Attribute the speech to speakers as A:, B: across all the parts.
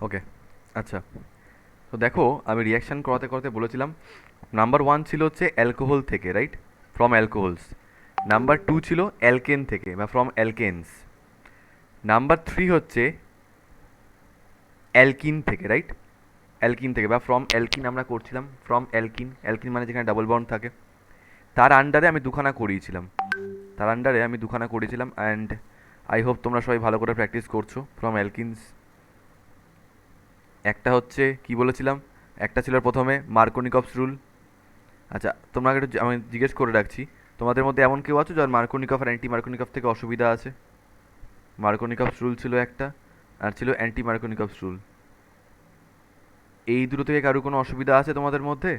A: ওকে, আচ্ছা। তো দেখো, আমি রিয়াকশান করাতে করাতে বলেছিলাম নাম্বার ওয়ান ছিল হচ্ছে অ্যালকোহল থেকে, right, from alcohols. Number two ছিল অ্যালকেন থেকে বা ফ্রম অ্যালকেনস। নাম্বার থ্রি হচ্ছে অ্যালকিন থেকে, রাইট, অ্যালকিন থেকে বা ফ্রম অ্যালকিন আমরা করছিলাম, ফ্রম অ্যালকিন। অ্যালকিন মানে যেখানে ডাবল বন্ড থাকে। তার আন্ডারে আমি দুখানা করিয়েছিলাম, তার আন্ডারে আমি দুখানা করেছিলাম। অ্যান্ড আই হোপ তোমরা সবাই ভালো করে প্র্যাকটিস করছো ফ্রম অ্যালকিনস। একটা হচ্ছে কি বলেছিলাম, একটা ছিল প্রথমে মার্কোনিকভস রুল। আচ্ছা, তোমরা একটু আমি জিজ্ঞেস করে রাখছি, তোমাদের মধ্যে এমন কেউ আছে যার মার্কোনিকভ আর অ্যান্টি মার্কোনিকভ থেকে অসুবিধা আছে? মার্কোনিকভস রুল ছিল একটা, আর ছিল অ্যান্টি মার্কোনিকভস রুল। এই দুটো থেকে কারো কোনো অসুবিধা আছে তোমাদের মধ্যে?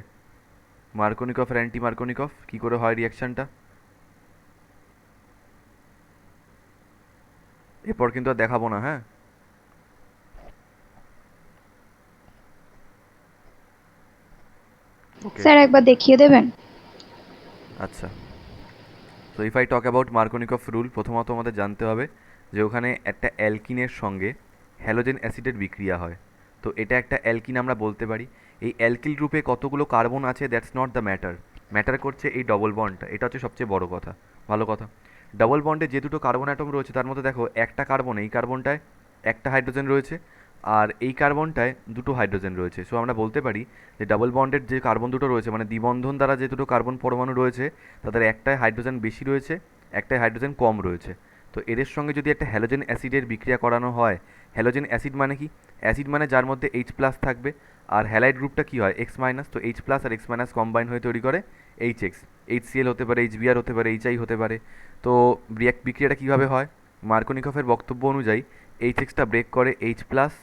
A: মার্কোনিকভ আর অ্যান্টি মার্কোনিকভ কী করে হয় রিয়াকশানটা? এরপর কিন্তু আর দেখাবো না, হ্যাঁ? ওকে,
B: স্যার একবার দেখিয়ে দেবেন?
A: আচ্ছা। So if I talk about Markovnikov rule, প্রথমত আমাদের জানতে হবে যে ওখানে একটা অ্যালকিনের সঙ্গে হ্যালোজেন অ্যাসিডের বিক্রিয়া হয়। তো এটা একটা অ্যালকিন আমরা বলতে পারি। এই অ্যালকিল গ্রুপে কতগুলো কার্বন আছে that's not the matter. Matter করছে এই ডবল বন্ডটা, এটা হচ্ছে সবচেয়ে বড় কথা, ভালো কথা। ডবল বন্ডে যে দুটো কার্বন অ্যাটম রয়েছে তার মধ্যে দেখো একটা কার্বন, এই কার্বনটায় একটা হাইড্রোজেন রয়েছে, আর এই কার্বনটায় দুটো হাইড্রোজেন রয়েছে। সো আমরা বলতে পারি যে ডাবল বন্ডের যে কার্বন দুটো রয়েছে, মানে দ্বিবন্ধন দ্বারা যে দুটো কার্বন পরমাণু রয়েছে, তাদের একটায় হাইড্রোজেন বেশি রয়েছে, একটায় হাইড্রোজেন কম রয়েছে। তো এদের সঙ্গে যদি একটা হ্যালোজেন অ্যাসিডের বিক্রিয়া করানো হয়, হ্যালোজেন অ্যাসিড মানে কি? অ্যাসিড মানে যার মধ্যে এইচ প্লাস থাকবে, আর হ্যালাইড গ্রুপটা কি হয়, এক্স মাইনাস। তো এইচ প্লাস আর এক্স মাইনাস কম্বাইন হয়ে তৈরি করে এইচ এক্স। এইচ সিএল হতে পারে, এইচ বিআর হতে পারে, এইচ আই হতে পারে। তো বিক্রিয়াটা কীভাবে হয়? মার্কোনিকফের বক্তব্য অনুযায়ী এইচ এক্সটা ব্রেক করে এইচ প্লাস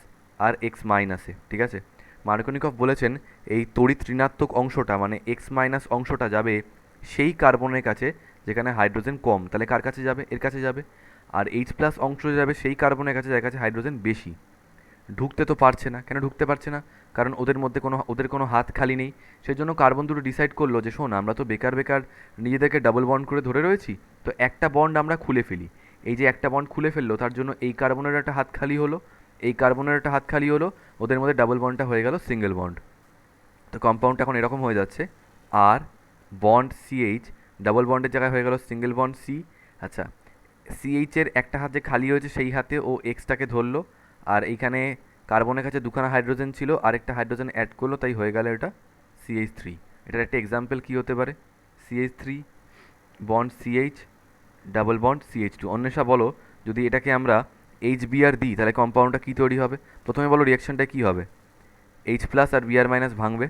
A: আর এক্স মাইনাসে, ঠিক আছে? মার্কোনিকভ বলেছেন এই তড়িৎ ঋণাত্মক অংশটা মানে এক্স মাইনাস অংশটা যাবে সেই কার্বনের কাছে যেখানে হাইড্রোজেন কম, তাহলে কার কাছে যাবে? এর কাছে যাবে। আর এইচ প্লাস অংশ যাবে সেই কার্বনের কাছে যার কাছে হাইড্রোজেন বেশি। ঢুকতে তো পারছে না, কেন ঢুকতে পারছে না? কারণ ওদের কোনো হাত খালি নেই। সেই জন্য কার্বন দুটো ডিসাইড করলো যে শোন, আমরা তো বেকার বেকার নিজেদেরকে ডাবল বন্ড করে ধরে রয়েছি, তো একটা বন্ড আমরা খুলে ফেলি। এই যে একটা বন্ড খুলে ফেললো তার জন্য এই কার্বনের একটা হাত খালি হলো, এই কার্বনের একটা হাত খালি হলো, ওদের মধ্যে ডাবল বন্ডটা হয়ে গেল সিঙ্গেল বন্ড। তো কম্পাউন্ডটা এখন এরকম হয়ে যাচ্ছে, আর বন্ড সিএইচ, ডাবল বন্ডের জায়গায় হয়ে গেল সিঙ্গেল বন্ড সি। আচ্ছা, সিএইচের একটা হাত যে খালি হয়েছে সেই হাতে ও এক্সটাকে ধরলো, আর এইখানে কার্বনের কাছে দুখানা হাইড্রোজেন ছিল, আরেকটা হাইড্রোজেন অ্যাড করলো, তাই হয়ে গেল এটা সিএইচ থ্রি। এটার একটা এক্সাম্পল কী হতে পারে? CH three bond CH, double bond CH two. Anwesha বলো, যদি এটাকে আমরা এইচ বিআর দিই তাহলে কম্পাউন্ডটা কী তৈরি হবে? প্রথমে বলো রিয়াকশনটা কী হবে? এইচ প্লাস আর বিআর মাইনাস ভাঙবে।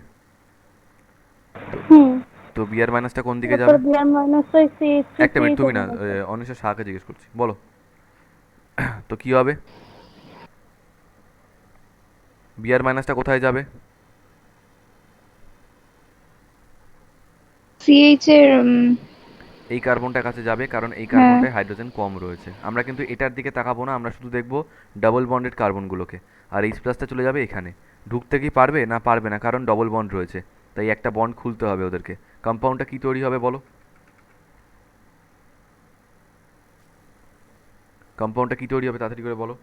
A: তো
B: হুম।
A: তো বিআর মাইনাসটা কোন দিকে
B: তারপর
A: যাবে?
B: বিআর মাইনাস ওই সিএইচ থ্রি
A: একটা মিনিট,
B: সিএইচ
A: তুমি না,
B: ওখানে আছে।
A: অন্বেষা শাহকে জিজ্ঞেস করছি, বলো। তো কী হবে? বিআর মাইনাসটা কোথায় যাবে?
B: সিএইচ এর
A: এই কার্বনটার কাছে যাবে, কারণ এই
B: হ্যাঁ।
A: কার্বনটায় হাইড্রোজেন কম রয়েছে। আমরা কিন্তু এটার দিকে তাকাবো না, আমরা শুধু দেখবো ডাবল বন্ডেড কার্বনগুলোকে। আর এইচ প্লাসটা চলে যাবে এখানে। ঢুকতে কি পারবে? না, পারবে না, কারণ ডবল বন্ড রয়েছে। তাই একটা বন্ড খুলতে হবে ওদেরকে। কম্পাউন্ডটা কি তৈরি হবে বলো? কম্পাউন্ডটা কি তৈরি হবে তাড়াতাড়ি করে বলো।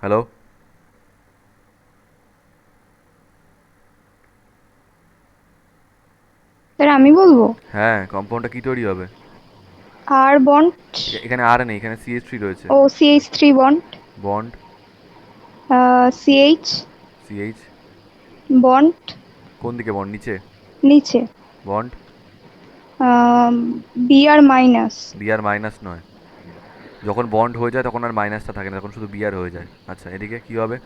A: হ্যালো?
B: স্যার আমি বলবো।
A: হ্যাঁ, কম্পাউন্ডটা কি তৈরি হবে?
B: R bond.
A: এখানে আর নেই, এখানে সিএইচ থ্রি রয়েছে।
B: O C H three bond.
A: Bond
B: C H
A: C H.
B: Bond
A: কোন দিকে বন্ড? নিচে?
B: নিচে।
A: Bond
B: B R minus.
A: B R minus নয়, যখন বন্ড হয়ে যায় তখন আর মাইনাসটা থাকে না, তখন শুধু বিআর হয়ে যায়। আচ্ছা, এদিকে কি হবে?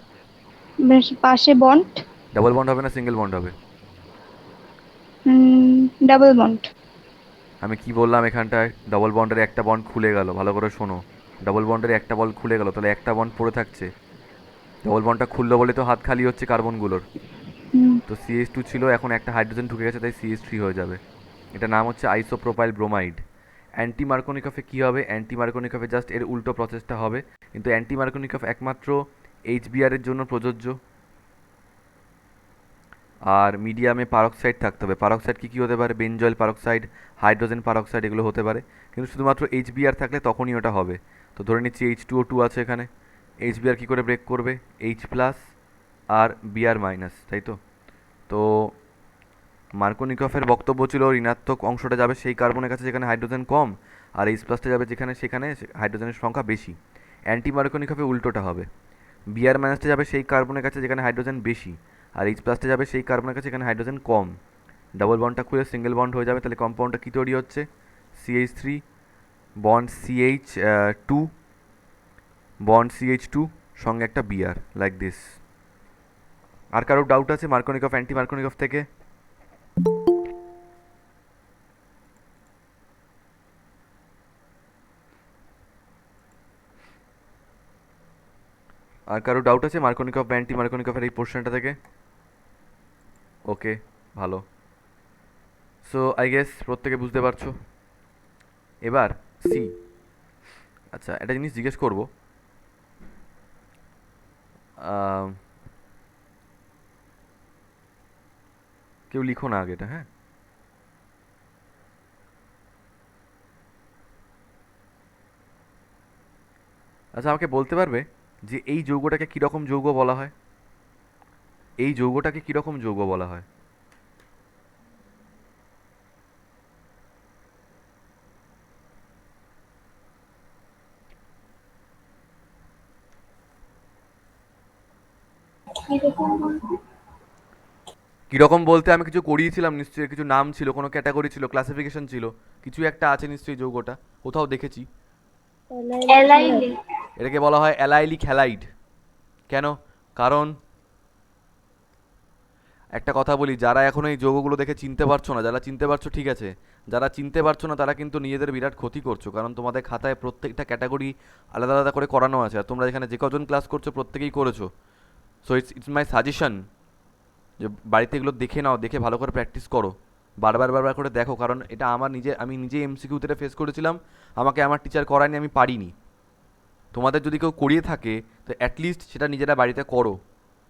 B: পাশে বন্ড।
A: ডাবল বন্ড হবে না সিঙ্গেল বন্ড হবে?
B: Double bond.
A: আমি কি বললাম এখানটায়? ডবল বন্ডের একটা বন্ড খুলে গেল, ভালো করে শোনো। ডবল বন্ডের একটা বল খুলে গেল, তাহলে একটা বন্ড পড়ে থাকছে। ডবল বন্ডটা খুললো বলে তো হাত খালি হচ্ছে কার্বনগুলোর। তো সিএইচ টু ছিল, এখন একটা হাইড্রোজেন ঢুকে গেছে, তাই সিএইচ থ্রি হয়ে যাবে। এটা নাম হচ্ছে আইসোপ্রোপাইল ব্রোমাইড। অ্যান্টি মার্কোনিকফে কী হবে? অ্যান্টি মার্কোনিকফে জাস্ট এর উল্টো প্রসেসটা হবে, কিন্তু অ্যান্টি মার্কোনিকফ একমাত্র এইচবিআর এর জন্য প্রযোজ্য। আর মিডিয়ামে পারক্সাইড থাকতে হবে। পারক্সাইড কী কী হতে পারে? বেনজয়েল পারক্সাইড, হাইড্রোজেন পারক্সাইড, এগুলো হতে পারে। কিন্তু শুধুমাত্র এইচবিআর থাকলে তখনই ওটা হবে। তো ধরে নিচ্ছি H2O2 আছে এখানে, এইচবিআর কী করে ব্রেক করবে? H প্লাস আর বিআর মাইনাস, তাই তো? তো মার্কোনিকফের বক্তব্য ছিল ঋণাত্মক অংশটা যাবে সেই কার্বনের কাছে যেখানে হাইড্রোজেন কম, আর এইচ প্লাসটা যাবে যেখানে সেখানে হাইড্রোজেনের সংখ্যা বেশি। অ্যান্টি মার্কোনিকফে উল্টোটা হবে, বিআর মাইনাসটা যাবে সেই কার্বনের কাছে যেখানে হাইড্রোজেন বেশি, আর এইচ প্লাসটা যাবে সেই কার্বনের কাছে যেখানে হাইড্রোজেন কম। ডাবল বন্ডটা খুলে সিঙ্গেল বন্ড হয়ে যাবে, তাহলে কম্পাউন্ডটা কী তৈরি হচ্ছে? CH3 bond CH2 bond CH2 সঙ্গে একটা বিআর, লাইক দিস। আর কারো ডাউট আছে মার্কোনিকফ অ্যান্টি মার্কোনিকফ থেকে? আর কারো ডাউট আছে মার্কোনিকফ বা অ্যান্টি মার্কোনিকফের এই পোর্শনটা থেকে? ওকে, ভালো। সো আই গেস প্রত্যেকে বুঝতে পারছো। এবার সি। আচ্ছা, একটা জিনিস জিজ্ঞেস করবো, কেউ লিখো না আগে এটা, হ্যাঁ? আচ্ছা, আমাকে বলতে পারবে যে এই যৌগটাকে কীরকম যৌগ বলা হয়? এই যৌগটাকে কীরকম যৌগ বলা হয়? কীরকম বলতে আমি কিছু করিয়েছিলাম নিশ্চয়ই, কিছু নাম ছিল, কোনো ক্যাটাগরি ছিল, ক্লাসিফিকেশন ছিল, কিছু একটা আছে নিশ্চয়ই যৌগটা, কোথাও দেখেছি।
C: অ্যালাইলিক।
A: এটাকে বলা হয় অ্যালাইলিক হ্যালাইড। কেন? কারণ একটা কথা বলি, যারা এখন এই যৌগগুলো দেখে চিনতে পারছো না, যারা চিনতে পারছো ঠিক আছে, যারা চিনতে পারছো না তারা কিন্তু নিজেদের বিরাট ক্ষতি করছো, কারণ তোমাদের খাতায় প্রত্যেকটা ক্যাটাগরি আলাদা আলাদা করে করানো আছে, আর তোমরা এখানে যে কজন ক্লাস করছো প্রত্যেকেই করেছো। সো ইটস মাই সাজেশন যে বাড়িতে এগুলো দেখে নাও, দেখে ভালো করে প্র্যাকটিস করো, বারবার বারবার করে দেখো, কারণ এটা আমি নিজে এমসিকিউতে ফেস করেছিলাম, আমাকে আমার টিচার করায়নি, আমি পারিনি। তোমাদের যদি কেউ করিয়ে থাকে তো অ্যাটলিস্ট সেটা নিজেরা বাড়িতে করো,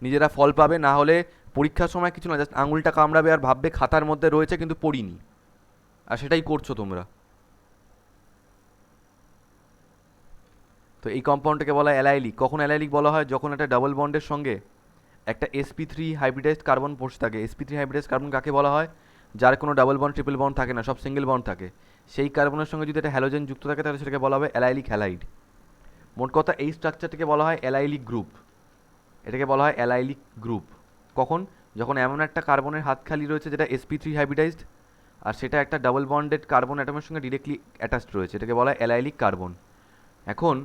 A: নিজেরা ফল পাবে। না হলে পরীক্ষার সময় কিছু না, জাস্ট আঙুলটা কামড়াবে আর ভাববে খাতার মধ্যে রয়েছে কিন্তু পড়িনি, আর সেটাই করছো তোমরা। তো এই কম্পাউন্ডটাকে বলা হয় অ্যালাইলিক। কখন অ্যালাইলিক বলা হয়? যখন একটা ডাবল বন্ডের সঙ্গে একটা sp3 হাইব্রিডাইজড কার্বন বসে থাকে। sp3 হাইব্রিডাইজড কার্বন কাকে বলা হয়? যার কোনো ডাবল বন্ড ট্রিপল বন্ড থাকে না, সব সিঙ্গেল বন্ড থাকে। সেই কার্বনের সঙ্গে যদি একটা হ্যালোজেন যুক্ত থাকে তাহলে সেটাকে বলা হবে অ্যালাইলিক হ্যালাইড। মোট কথা এই স্ট্রাকচারটাকে বলা হয় অ্যালাইলিক গ্রুপ। এটাকে বলা হয় অ্যালাইলিক গ্রুপ। কখন? যখন এমন একটা কার্বনের হাত খালি রয়েছে যেটা sp3 হাইব্রিডাইজড, আর সেটা একটা ডাবল বন্ডেড কার্বন অ্যাটমের সঙ্গে ডিরেক্টলি অ্যাটাচড রয়েছে, এটাকে বলা হয় অ্যালাইলিক কার্বন। এখন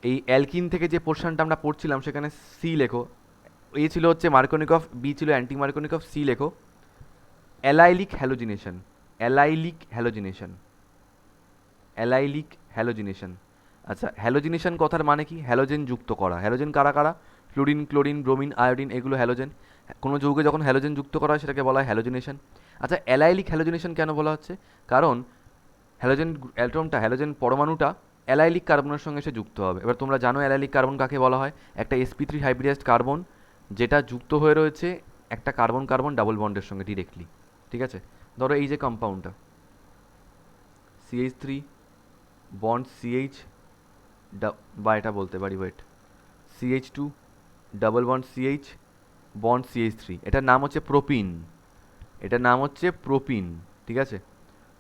A: এই অ্যালকিন থেকে যে পোর্শনটা আমরা পড়ছিলাম সেখানে সি লেখো। এ ছিল হচ্ছে মার্কোনিকফ, বি ছিল অ্যান্টি মার্কোনিকফ, সি লেখো allylic halogenation. Allylic halogenation, allylic halogenation. আচ্ছা, হ্যালোজিনেশন কথার মানে কি? হ্যালোজেন যুক্ত করা। হ্যালোজেন কারা কারা? ফ্লুরিন, ক্লোরিন, ব্রোমিন, আয়োডিন, এগুলো হ্যালোজেন। কোনো যৌগে যখন হ্যালোজেন যুক্ত করা হয় সেটাকে বলা হয় হ্যালোজিনেশন। আচ্ছা, অ্যালাইলিক হ্যালোজিনেশন কেন বলা হচ্ছে? কারণ হ্যালোজেন অ্যাটমটা, হ্যালোজেন পরমাণুটা অ্যালাইলিক কার্বনের সঙ্গে এসে যুক্ত হবে। এবার তোমরা জানো অ্যালাইলিক কার্বন কাকে বলা হয়? একটা sp3 হাইব্রিডাইজড কার্বন যেটা যুক্ত হয়ে রয়েছে একটা কার্বন কার্বন ডাবল বন্ডের সঙ্গে ডিরেক্টলি। ঠিক আছে? ধরো এই যে কম্পাউন্ডটা CH3 বন্ড CH, বা এটা বলতে পারি, wait, CH2 double bond CH bond CH3, এটার নাম হচ্ছে প্রোপিন। এটার নাম হচ্ছে প্রোপিন। ঠিক আছে?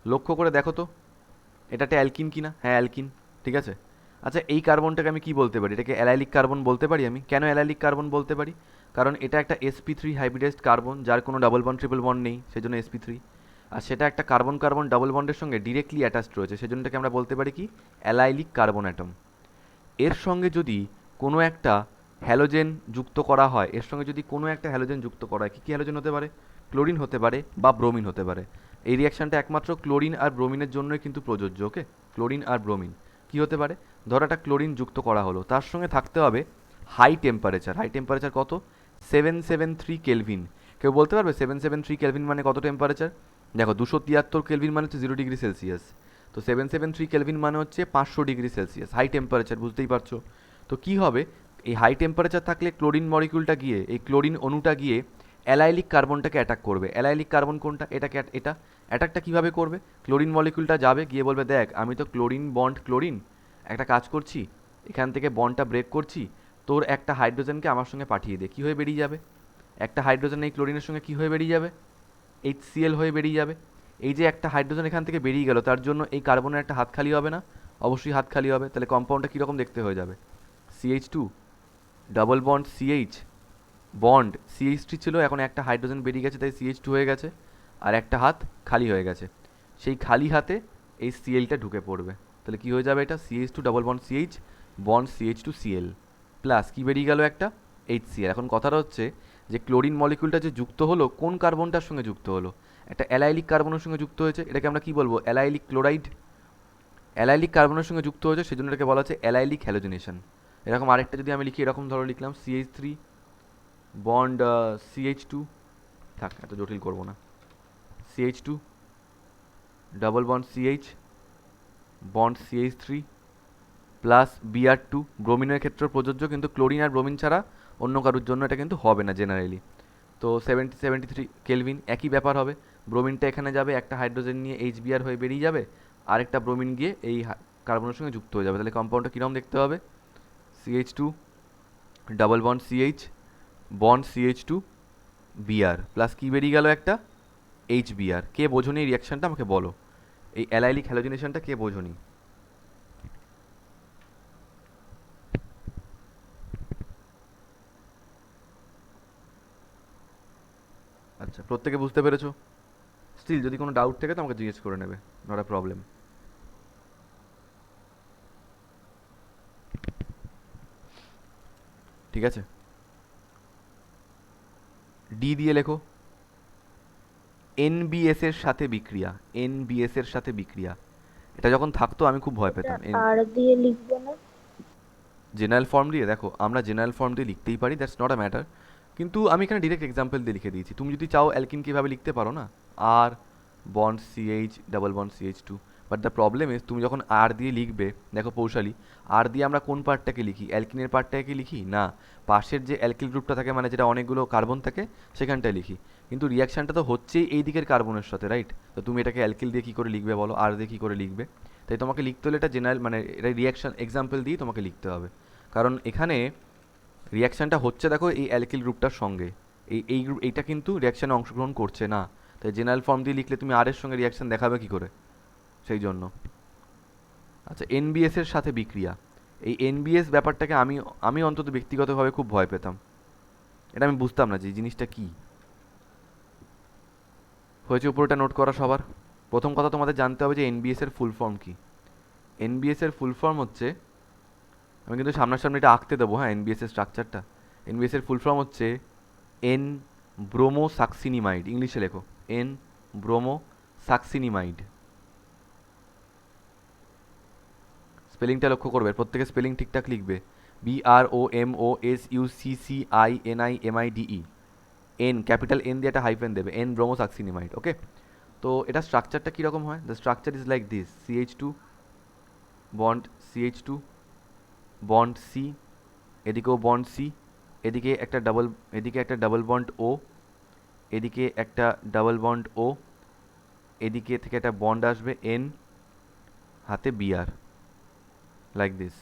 A: লক্ষ্য করে দেখো তো এটা একটা অ্যালকিন কিনা? হ্যাঁ, অ্যালকিন। ঠিক আছে? আচ্ছা, এই কার্বনটাকে আমি কি বলতে পারি? এটাকে অ্যালাইলিক কার্বন বলতে পারি আমি। কেন অ্যালাইলিক কার্বন বলতে পারি? কারণ এটা একটা sp3 হাইব্রিডাইজড কার্বন যার কোনো ডাবল বন্ড ট্রিপল বন্ড নেই, সেজন্য sp3। আর সেটা একটা কার্বন কার্বন ডাবল বন্ডের সঙ্গে ডিরেক্টলি অ্যাটাচড রয়েছে, সেজন্য এটাকে আমরা বলতে পারি কি? Allylic carbon atom. এর সঙ্গে যদি কোনো একটা হ্যালোজেন যুক্ত করা হয়, এর সঙ্গে যদি কোনো একটা হ্যালোজেন যুক্ত করা হয়, কী কী হ্যালোজেন হতে পারে? ক্লোরিন হতে পারে বা ব্রোমিন হতে পারে। এই রিয়াকশানটা একমাত্র ক্লোরিন আর ব্রোমিনের জন্যই কিন্তু প্রযোজ্য। ওকে, ক্লোরিন আর ব্রোমিন কী হতে পারে? ধরো একটা ক্লোরিন যুক্ত করা হলো, তার সঙ্গে থাকতে হবে হাই টেম্পারেচার। হাই টেম্পারেচার কত? 773 কেলভিন। কেউ বলতে পারবে 773 কেলভিন মানে কত টেম্পারেচার? দেখো, 273 কেলভিন মানে হচ্ছে 0 ডিগ্রি সেলসিয়াস। তো 773 কেলভিন মানে হচ্ছে 500 ডিগ্রি সেলসিয়াস, হাই টেম্পারেচার, বুঝতেই পারছো। তো কি হবে? এই হাই টেম্পারেচার থাকলে ক্লোরিন মলিকিউলটা গিয়ে, এই ক্লোরিন অণুটা গিয়ে অ্যালাইলিক কার্বনটাকে অ্যাটাক করবে। অ্যালাইলিক কার্বন কোনটা? এটাকে এটা অ্যাটাকটা কীভাবে করবে? ক্লোরিন মলিকিউলটা যাবে, গিয়ে বলবে দেখ আমি তো ক্লোরিন বন্ড ক্লোরিন একটা কাজ করছি, এখান থেকে বন্ডটা ব্রেক করছি, তোর একটা হাইড্রোজেনকে আমার সঙ্গে পাঠিয়ে দে। কী হয়ে বেরিয়ে যাবে? একটা হাইড্রোজেন এই ক্লোরিনের সঙ্গে কী হয়ে বেরিয়ে যাবে? HCl হয়ে বেরিয়ে যাবে। এই যে একটা হাইড্রোজেন এখান থেকে বেরিয়ে গেল, তার জন্য এই কার্বনের একটা হাত খালি হবে না? অবশ্যই হাত খালি হবে। তাহলে কম্পাউন্ডটা কীরকম দেখতে হয়ে যাবে? CH2 double bond CH bond CH3 ছিল, এখন একটা হাইড্রোজেন বেরিয়ে গেছে তাই CH2 হয়ে গেছে, আর একটা হাত খালি হয়ে গেছে। সেই খালি হাতে এই Clটা ঢুকে পড়বে। তাহলে কী হয়ে যাবে? এটা CH2 double bond CH bond CH2Cl plus কী বেরিয়ে গেল? একটা HCl। এখন কথাটা হচ্ছে যে ক্লোরিন মলিকিউলটা যে যুক্ত হলো কোন কার্বনটার সঙ্গে যুক্ত হলো? একটা অ্যালাইলিক কার্বনের সঙ্গে যুক্ত হয়েছে। এটাকে আমরা কী বলবো? Allylic chloride. অ্যালাইলিক কার্বনের সঙ্গে যুক্ত হয়েছে, সেজন্য এটাকে বলা হচ্ছে অ্যালাইলিক হ্যালোজিনেশন। এরকম আরেকটা যদি আমি লিখি, এরকম ধরো লিখলাম CH3 বন্ড CH2, থাক এত জটিল করবো না, CH2 double bond CH bond CH3 plus Br2। ব্রোমিনের ক্ষেত্রে প্রযোজ্য, কিন্তু ক্লোরিন আর ব্রোমিন ছাড়া অন্য কারোর জন্য এটা কিন্তু হবে না জেনারেলি। তো 73 কেলভিন একই ব্যাপার হবে। ব্রোমিনটা এখানে যাবে, একটা হাইড্রোজেন নিয়ে HBr হয়ে বেরিয়ে যাবে, আরেকটা ব্রোমিন গিয়ে এই কার্বনের সঙ্গে যুক্ত হয়ে যাবে। তাহলে কম্পাউন্ডটা কীরকম দেখতে হবে? CH2 double bond CH bond CH2 Br plus কী বেরিয়ে গেল? একটা HBr। কে বোঝনি এই রিয়াকশানটা আমাকে বলো, এই অ্যালাইলিক হ্যালোজিনেশনটা কে বোঝনি? আচ্ছা, প্রত্যেকে বুঝতে পেরেছো? স্টিল যদি কোনো ডাউট থাকে তো আমাকে জিজ্ঞেস করে নেবে, নট আ প্রবলেম। ঠিক আছে, ডি দিয়ে লেখো NBS এর সাথে বিক্রিয়া। NBS এর সাথে বিক্রিয়া, এটা যখন থাকতো আমি খুব ভয় পেতাম।
C: আর দিয়ে লিখবো না?
A: জেনারেল ফর্ম দিয়ে দেখো, আমরা জেনারেল ফর্ম দিয়ে লিখতেই পারি, দ্যাটস নট আ ম্যাটার, কিন্তু আমি এখানে ডিরেক্ট এক্সাম্পল দিয়ে লিখে দিয়েছি। তুমি যদি চাও অ্যালকিন কীভাবে লিখতে পারো না, R bond CH double bond CH2। But the problem is তুমি যখন আর দিয়ে লিখবে, দেখো পৌশালী, আর দিয়ে আমরা কোন পার্টটাকে লিখি? অ্যালকিনের পার্টটাকে লিখি না, পাশের যে অ্যালকিল গ্রুপটা থাকে, মানে যেটা অনেকগুলো কার্বন থাকে, সেখানটায় লিখি। কিন্তু রিয়াকশানটা তো হচ্ছেই এই দিকের কার্বনের সাথে, রাইট? তো তুমি এটাকে অ্যালকিল দিয়ে কী করে লিখবে বলো, আর দিয়ে কী করে লিখবে? তাই তোমাকে লিখতে হলে এটা জেনারেল, মানে এটা রিয়াকশান এক্সাম্পল দিয়েই তোমাকে লিখতে হবে, কারণ এখানে রিয়াকশানটা হচ্ছে দেখো এই অ্যালকিল গ্রুপটার সঙ্গে, এই গ্রুপ এইটা কিন্তু রিয়াকশানে অংশগ্রহণ করছে না। তাই জেনারেল ফর্ম দিয়ে লিখলে তুমি আর এর সঙ্গে রিয়াকশান দেখাবে কী করে? সেই জন্য। আচ্ছা, NBS এর সাথে বিক্রিয়া, এই NBS ব্যাপারটাকে আমি আমি অন্তত ব্যক্তিগতভাবে খুব ভয় পেতাম। এটা আমি বুঝতাম না যে এই জিনিসটা কী হয়েছে। উপরটা নোট করা সবার। প্রথম কথা তোমাদের জানতে হবে যে NBS এর ফুল ফর্ম কী। NBS এর ফুল ফর্ম হচ্ছে, আমি কিন্তু সামনাসামনি এটা আঁকতে দেবো, হ্যাঁ, NBS এর স্ট্রাকচারটা। NBS এর ফুল ফর্ম হচ্ছে N ব্রোমো সাকসিনিমাইড। ইংলিশে লেখো N ব্রোমো সাকসিনিমাইড। স্পেলিংটা লক্ষ্য করবে, প্রত্যেকে স্পেলিং ঠিকঠাক লিখবে। BROMOSUCCINIMIDE। N ক্যাপিটাল N দিয়ে একটা হাইফেন দেবে, N ব্রোমো সাকসিনিমাইড। ওকে, তো এটা স্ট্রাকচারটা কীরকম হয়? The structure is like this: CH2 bond CH2 bond C, এদিকেও বন্ড C, এদিকে একটা ডাবল বন্ড O, এদিকে একটা ডাবল বন্ড O, এদিকে থেকে একটা বন্ড আসবে N, হাতে Br, like this.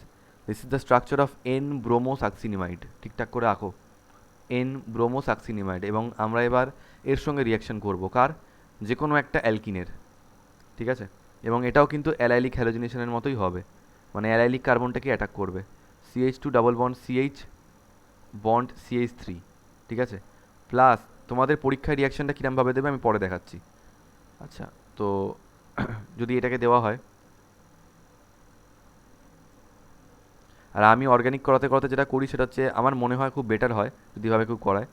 A: This is the structure of N bromosuccinimide. ঠিকঠাক করে আঁকো N ব্রোমো সাকসিনিমাইড। এবং আমরা এবার এর সঙ্গে রিয়াকশন করব কার? যে কোনো একটা অ্যালকিনের, ঠিক আছে? এবং এটাও কিন্তু অ্যালাইলিক হ্যালোজিনেশনের মতোই হবে, মানে অ্যালাইলিক কার্বনটাকে অ্যাটাক করবে। CH2 double bond CH bond CH3, ঠিক আছে? প্লাস তোমাদের পরীক্ষায় রিয়াকশানটা কীরমভাবে দেবে আমি পরে দেখাচ্ছি। আচ্ছা, তো যদি এটাকে দেওয়া হয়, আর আমি অর্গ্যানিক করাতে করাতে যেটা করি সেটা হচ্ছে আমার মনে হয় খুব বেটার হয় যদি এভাবে কেউ করায়।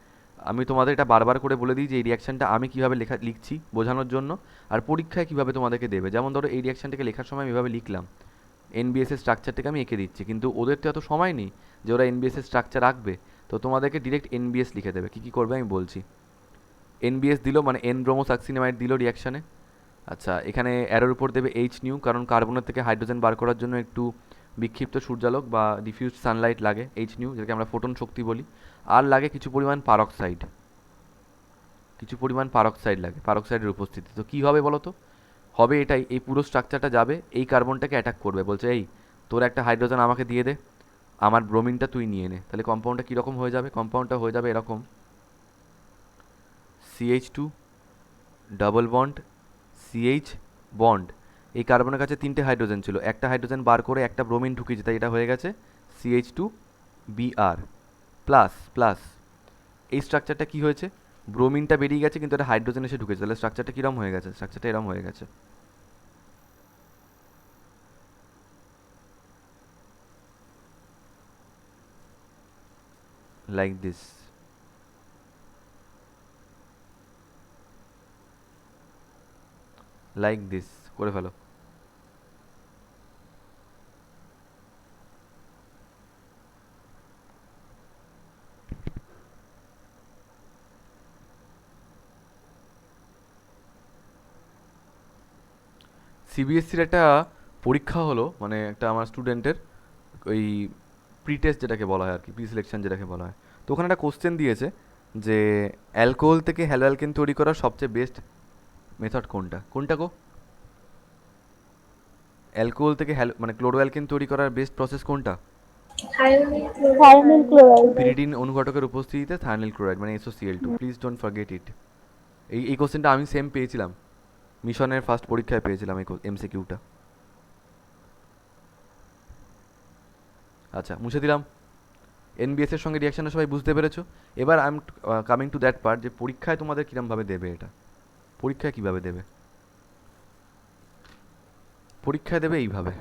A: আমি তোমাদের এটা বারবার করে বলে দিই যে এই রিয়াকশানটা আমি কীভাবে লিখছি বোঝানোর জন্য, আর পরীক্ষায় কীভাবে তোমাদেরকে দেবে। যেমন ধরো এই রিয়াকশানটাকে লেখার সময় আমি এভাবে লিখলাম, NBS এর স্ট্রাকচারটাকে আমি এঁকে দিচ্ছি, কিন্তু ওদের তো এত সময় নেই যে ওরা NBS এর স্ট্রাকচার আঁকবে। তো তোমাদেরকে ডিরেক্ট NBS লিখে দেবে। কী কী করবে আমি বলছি। NBS দিল মানে N ব্রোমো সাকসিনামাইড দিল রিয়াকশানে। আচ্ছা, এখানে অ্যারোর উপর দেবে H নিউ, কারণ কার্বনের থেকে হাইড্রোজেন বার করার জন্য একটু বিক্ষিপ্ত সূর্যালোক বা ডিফিউজ সানলাইট লাগে, H নিউ, যেটাকে আমরা ফোটন শক্তি বলি। আর লাগে কিছু পরিমাণ পারক্সাইড, কিছু পরিমাণ পারক্সাইড লাগে, পারক্সাইডের উপস্থিতি। তো কী হবে বলো তো? হবে এটাই, এই পুরো স্ট্রাকচারটা যাবে এই কার্বনটাকে অ্যাটাক করবে, বলছে এই তোর একটা হাইড্রোজেন আমাকে দিয়ে দে, আমার ব্রোমিনটা তুই নিয়ে নে। তাহলে কম্পাউন্ডটা কীরকম হয়ে যাবে? কম্পাউন্ডটা হয়ে যাবে এরকম, CH2 double bond CH bond. এই কার্বনের কাছে তিনটে হাইড্রোজেন ছিল, একটা হাইড্রোজেন বার করে একটা ব্রোমিন ঢুকিয়েছে, তাই এটা হয়ে গেছে CH2Br প্লাস প্লাস। এই স্ট্রাকচারটা কি হয়েছে? ব্রোমিনটা বেরিয়ে গেছে কিন্তু একটা হাইড্রোজেন এসে ঢুকেছে, তাহলে স্ট্রাকচারটা কীরকম হয়ে গেছে? স্ট্রাকচারটা এরকম হয়ে গেছে, লাইক দিস। লাইক দিস করে ফেলো। সিবিএসসির একটা পরীক্ষা হলো, মানে একটা আমার স্টুডেন্টের ওই প্রি টেস্ট যেটাকে বলা হয় আর কি, প্রি সিলেকশন যেটাকে বলা হয়। তো ওখানে একটা কোশ্চেন দিয়েছে যে অ্যালকোহল থেকে হ্যালো অ্যালকেন তৈরি করার সবচেয়ে বেস্ট মেথড কোনটা? কোনটা গো? অ্যালকোহল থেকে মানে ক্লোরো অ্যালকেন তৈরি করার বেস্ট প্রসেস কোনটা?
C: Thionyl chloride.
A: পিরিডিন অনুঘটকের উপস্থিতিতে থায়ানিল ক্লোরাইড মানে SOCl2। Please don't forget it. এই কোশ্চেনটা আমি সেম পেয়েছিলাম, মিশনের ফার্স্ট পরীক্ষায় পেয়েছিলাম এই MCQটা। আচ্ছা, মুছে দিলাম। NBS এর সঙ্গে রিয়াকশনটা সবাই বুঝতে পেরেছো? এবার I am coming to that part যে পরীক্ষায় তোমাদের কীরমভাবে দেবে এটা। পরীক্ষায় কীভাবে দেবে? পরীক্ষায় দেবে এইভাবে।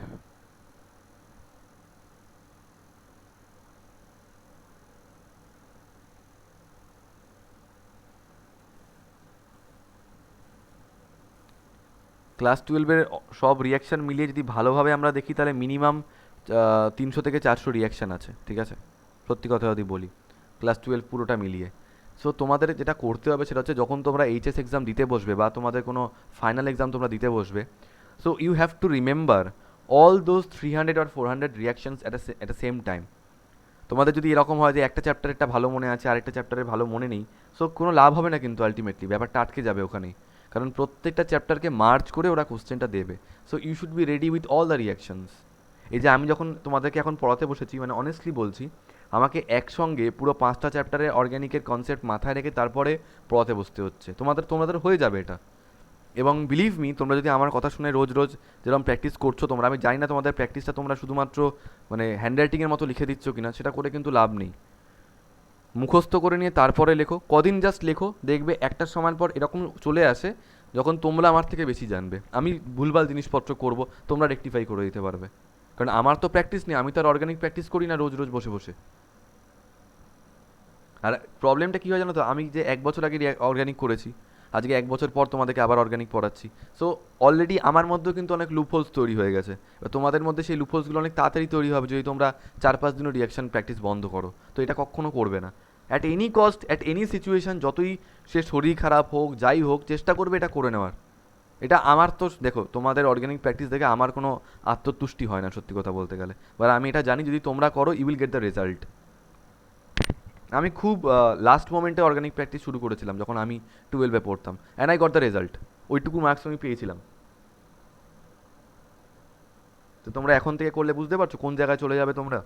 A: ক্লাস 12-এর সব রিয়াকশান মিলিয়ে যদি ভালোভাবে আমরা দেখি তাহলে মিনিমাম 300 থেকে 400 রিয়াকশান আছে, ঠিক আছে? সত্যি কথা যদি বলি, ক্লাস 12 পুরোটা মিলিয়ে। সো তোমাদের যেটা করতে হবে সেটা হচ্ছে যখন তোমরা HS এক্সাম দিতে বসবে বা তোমাদের কোনো ফাইনাল এক্সাম তোমরা দিতে বসবে, so you have to remember all those 300 or 400 reactions at the same time. তোমাদের যদি এরকম হয় যে একটা চ্যাপ্টারেরটা ভালো মনে আছে আরেকটা চ্যাপ্টারের ভালো মনে নেই, সো কোনো লাভ হবে না কিন্তু আলটিমেটলি ব্যাপারটা আটকে যাবে ওখানেই, কারণ প্রত্যেকটা চ্যাপ্টারকে মার্চ করে ওরা কোশ্চেনটা দেবে। So you should be ready with all the reactions. এই যে আমি যখন তোমাদেরকে এখন পড়াতে বসেছি, মানে অনেস্টলি বলছি, আমাকে একসঙ্গে পুরো 5টা চ্যাপ্টারের অর্গ্যানিকের কনসেপ্ট মাথায় রেখে তারপরে পড়াতে বসতে হচ্ছে। তোমাদের হয়ে যাবে এটা। এবং বিলিভ মি, তোমরা যদি আমার কথা শুনে রোজ রোজ যেরকম প্র্যাকটিস করছো তোমরা, আমি জানি না তোমাদের প্র্যাকটিসটা তোমরা শুধুমাত্র মানে হ্যান্ডরাইটিংয়ের মতো লিখে দিচ্ছ কিনা, সেটা করে কিন্তু লাভ নেই। মুখস্থ করে নিয়ে তারপরে লেখো, কদিন জাস্ট লেখো, দেখবে একটা সময়ের পর এরকম চলে আসে যখন তোমরা আমার থেকে বেশি জানবে। আমি ভুলভাল জিনিসপত্র করব, তোমরা রেকটিফাই করে দিতে পারবে, কারণ আমার তো প্র্যাকটিস নেই, আমি তো আর অর্গানিক প্র্যাকটিস করি না রোজ রোজ বসে বসে। আর প্রবলেমটা কী হয় জানো তো, আমি যে 1 বছর আগে অর্গানিক করেছি, আজকে 1 বছর পর তোমাদেরকে আবার অর্গানিক পড়াচ্ছি, সো অলরেডি আমার মধ্যেও কিন্তু অনেক লুপহোলস তৈরি হয়ে গেছে। এবার তোমাদের মধ্যে সেই লুপহোলসগুলো অনেক তাড়াতাড়ি তৈরি হবে যদি তোমরা 4-5 দিনও রিয়াকশন প্র্যাকটিস বন্ধ করো। তো এটা কখনো করবে না। At any cost, at any situation, যতই সে শরীর খারাপ হোক যাই হোক, চেষ্টা করবে এটা করে নেওয়ার। এটা আমার তো দেখো, তোমাদের অর্গানিক প্র্যাকটিস দেখে আমার কোনো আত্মতুষ্টি হয় না সত্যি কথা বলতে গেলে, এবার আমি এটা জানি যদি তোমরা করো you will get the result. আমি খুব লাস্ট মোমেন্টে অর্গানিক প্র্যাকটিস শুরু করেছিলাম যখন আমি 12-এ পড়তাম, and I got the result. ওইটুকু মার্কস আমি পেয়েছিলাম। তো তোমরা এখন থেকে করলে বুঝতে পারছো কোন জায়গায় চলে যাবে তোমরা,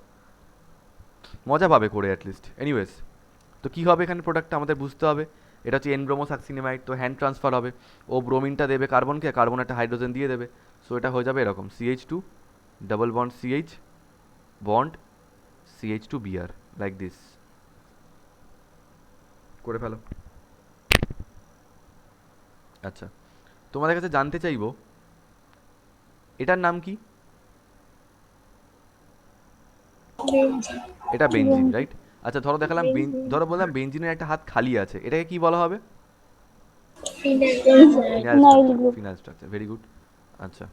A: মজা পাবে করে অ্যাটলিস্ট। এনিওয়েজ, তো কী হবে এখানে প্রোডাক্টটা আমাদের বুঝতে হবে। এটা হচ্ছে N-ব্রোমোসাক্সিনিমাইড, তো হ্যান্ড ট্রান্সফার হবে, ও ব্রোমিনটা দেবে কার্বনকে, কার্বন একটা হাইড্রোজেন দিয়ে দেবে। সো এটা হয়ে যাবে এরকম CH2 double bond CH bond CH2Br, like this. করে ফেলো। আচ্ছা, তোমাদের কাছে জানতে চাইবো এটার নাম কি? এটা বেনজিন, রাইট? আচ্ছা, ধরো দেখালাম ধরো বললাম বেনজিনের একটা হাত খালি আছে, এটাকে কি বলা হবে? Phenyl
B: phenyl
A: structure,
B: group.
A: Phenyl structure, very good. আচ্ছা,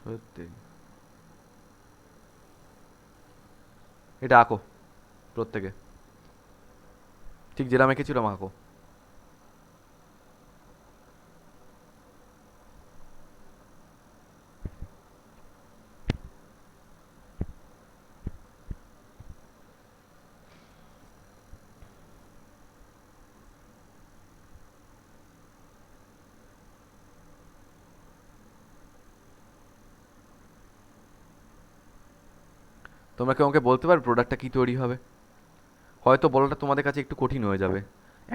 A: সত্যি। এটা আঁকো প্রত্যেকে, ঠিক যেরকম এঁকেছিলাম আঁকো। তোমরা কেউ আমাকে বলতে পারবে প্রোডাক্টটা কী তৈরি হবে? হয়তো বলাটা তোমাদের কাছে একটু কঠিন হয়ে যাবে।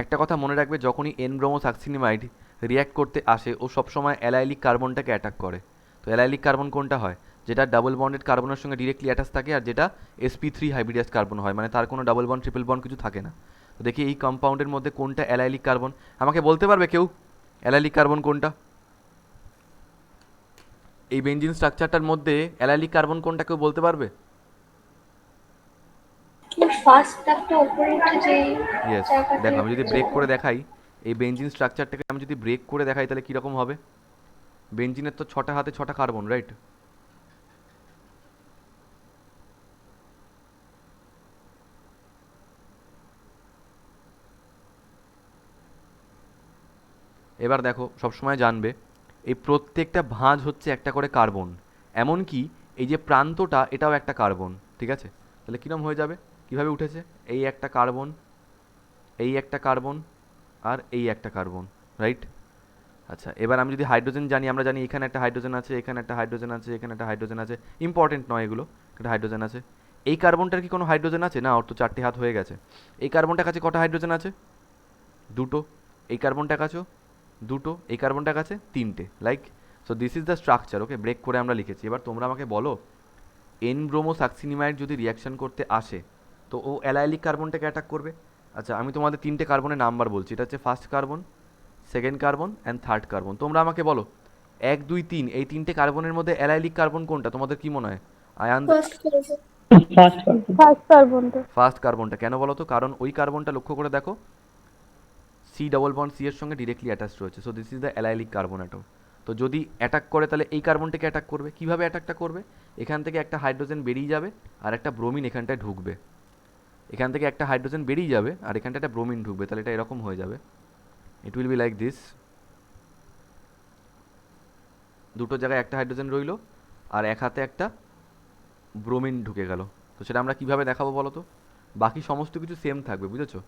A: একটা কথা মনে রাখবে, যখনই এন ব্রোমোসাক্সিনিমাইড রিয়্যাক্ট করতে আসে ও সবসময় অ্যালাইলিক কার্বনটাকে অ্যাটাক করে। তো অ্যালাইলিক কার্বন কোনটা হয়? যেটা ডাবল বন্ডেড কার্বনের সঙ্গে ডিরেক্টলি অ্যাটাচ থাকে, আর যেটা sp3 হাইব্রিডাস কার্বন হয়, মানে তার কোনো ডাবল বন্ড ট্রিপল বন্ড কিছু থাকে না। তো দেখি এই কম্পাউন্ডের মধ্যে কোনটা অ্যালাইলিক কার্বন, আমাকে বলতে পারবে কেউ অ্যালাইলিক কার্বন কোনটা? এই বেঞ্জিন স্ট্রাকচারটার মধ্যে অ্যালাইলিক কার্বন কোনটা কেউ বলতে পারবে?
C: ফার্স্ট একটা উপরে উঠে যে
A: ইয়েস।
C: জায়গাটা
A: দেখো আমি যদি ব্রেক করে দেখাই, এই বেঞ্জিন স্ট্রাকচারটাকে আমি যদি ব্রেক করে দেখাই তাহলে কীরকম হবে? বেঞ্জিনের তো 6টা হাতে 6টা কার্বন, রাইট? এবার দেখো, সবসময় জানবে এই প্রত্যেকটা ভাঁজ হচ্ছে একটা করে কার্বন, এমনকি এই যে প্রান্তটা এটাও একটা কার্বন, ঠিক আছে? তাহলে কীরকম হয়ে যাবে, কিভাবে উঠেছে? এই একটা কার্বন, এই একটা কার্বন, আর এই একটা কার্বন, রাইট? আচ্ছা, এবার আমি যদি হাইড্রোজেন জানি, আমরা জানি এখানে একটা হাইড্রোজেন আছে, এখানে একটা হাইড্রোজেন আছে, এখানে একটা হাইড্রোজেন আছে, ইম্পর্টেন্ট নয় এগুলো, একটা হাইড্রোজেন আছে। এই কার্বনটার কি কোনো হাইড্রোজেন আছে? না, ওর তো 4টে হাত হয়ে গেছে। এই কার্বনটার কাছে কটা হাইড্রোজেন আছে? দুটো। এই কার্বনটার কাছেও দুটো। এই কার্বনটার কাছে তিনটে, like. So this is the structure, okay? Break করে আমরা লিখেছি। এবার তোমরা আমাকে বলো, এন ব্রোমোসাক্সিনিমাইড যদি রিয়াকশন করতে আসে তো ও অ্যালাইলিক কার্বনটাকে অ্যাটাক করবে। আচ্ছা, আমি তোমাদের তিনটে কার্বনের নাম্বার বলছি, এটা হচ্ছে first carbon, second carbon and third carbon. তোমরা আমাকে বলো 1 2 3 এই তিনটে কার্বনের মধ্যে অ্যালাইলিক কার্বন কোনটা? তোমাদের কি মনে হয়? আয়ান?
C: First carbon.
D: ফার্স্ট পারবো।
B: ফার্স্ট কার্বনটা।
A: ফার্স্ট কার্বনটা। কেন বলো তো? কারণ ওই কার্বনটা লক্ষ্য করে দেখো, সি ডবল বন্ড সি এর সঙ্গে ডিরেক্টলি অ্যাটাচ রয়েছে। So this is the allylic carbon atom. তো যদি অ্যাটাক করে তাহলে এই কার্বনটাকে অ্যাটাক করবে। কিভাবে অ্যাটাকটা করবে? এখান থেকে একটা হাইড্রোজেন বেরিয়ে যাবে আর একটা ব্রোমিন এখানটায় ঢুকবে। এখান থেকে একটা হাইড্রোজেন বেরিয়ে যাবে আর এখানটা একটা ব্রোমিন ঢুকবে। তাহলে এটা এরকম হয়ে যাবে, it will be like this. দুটো জায়গায় একটা হাইড্রোজেন রইলো আর এক হাতে একটা ব্রোমিন ঢুকে গেল। তো সেটা আমরা কিভাবে দেখাবো বলো তো? বাকি সমস্ত কিছু সেম থাকবে, বুঝেছো?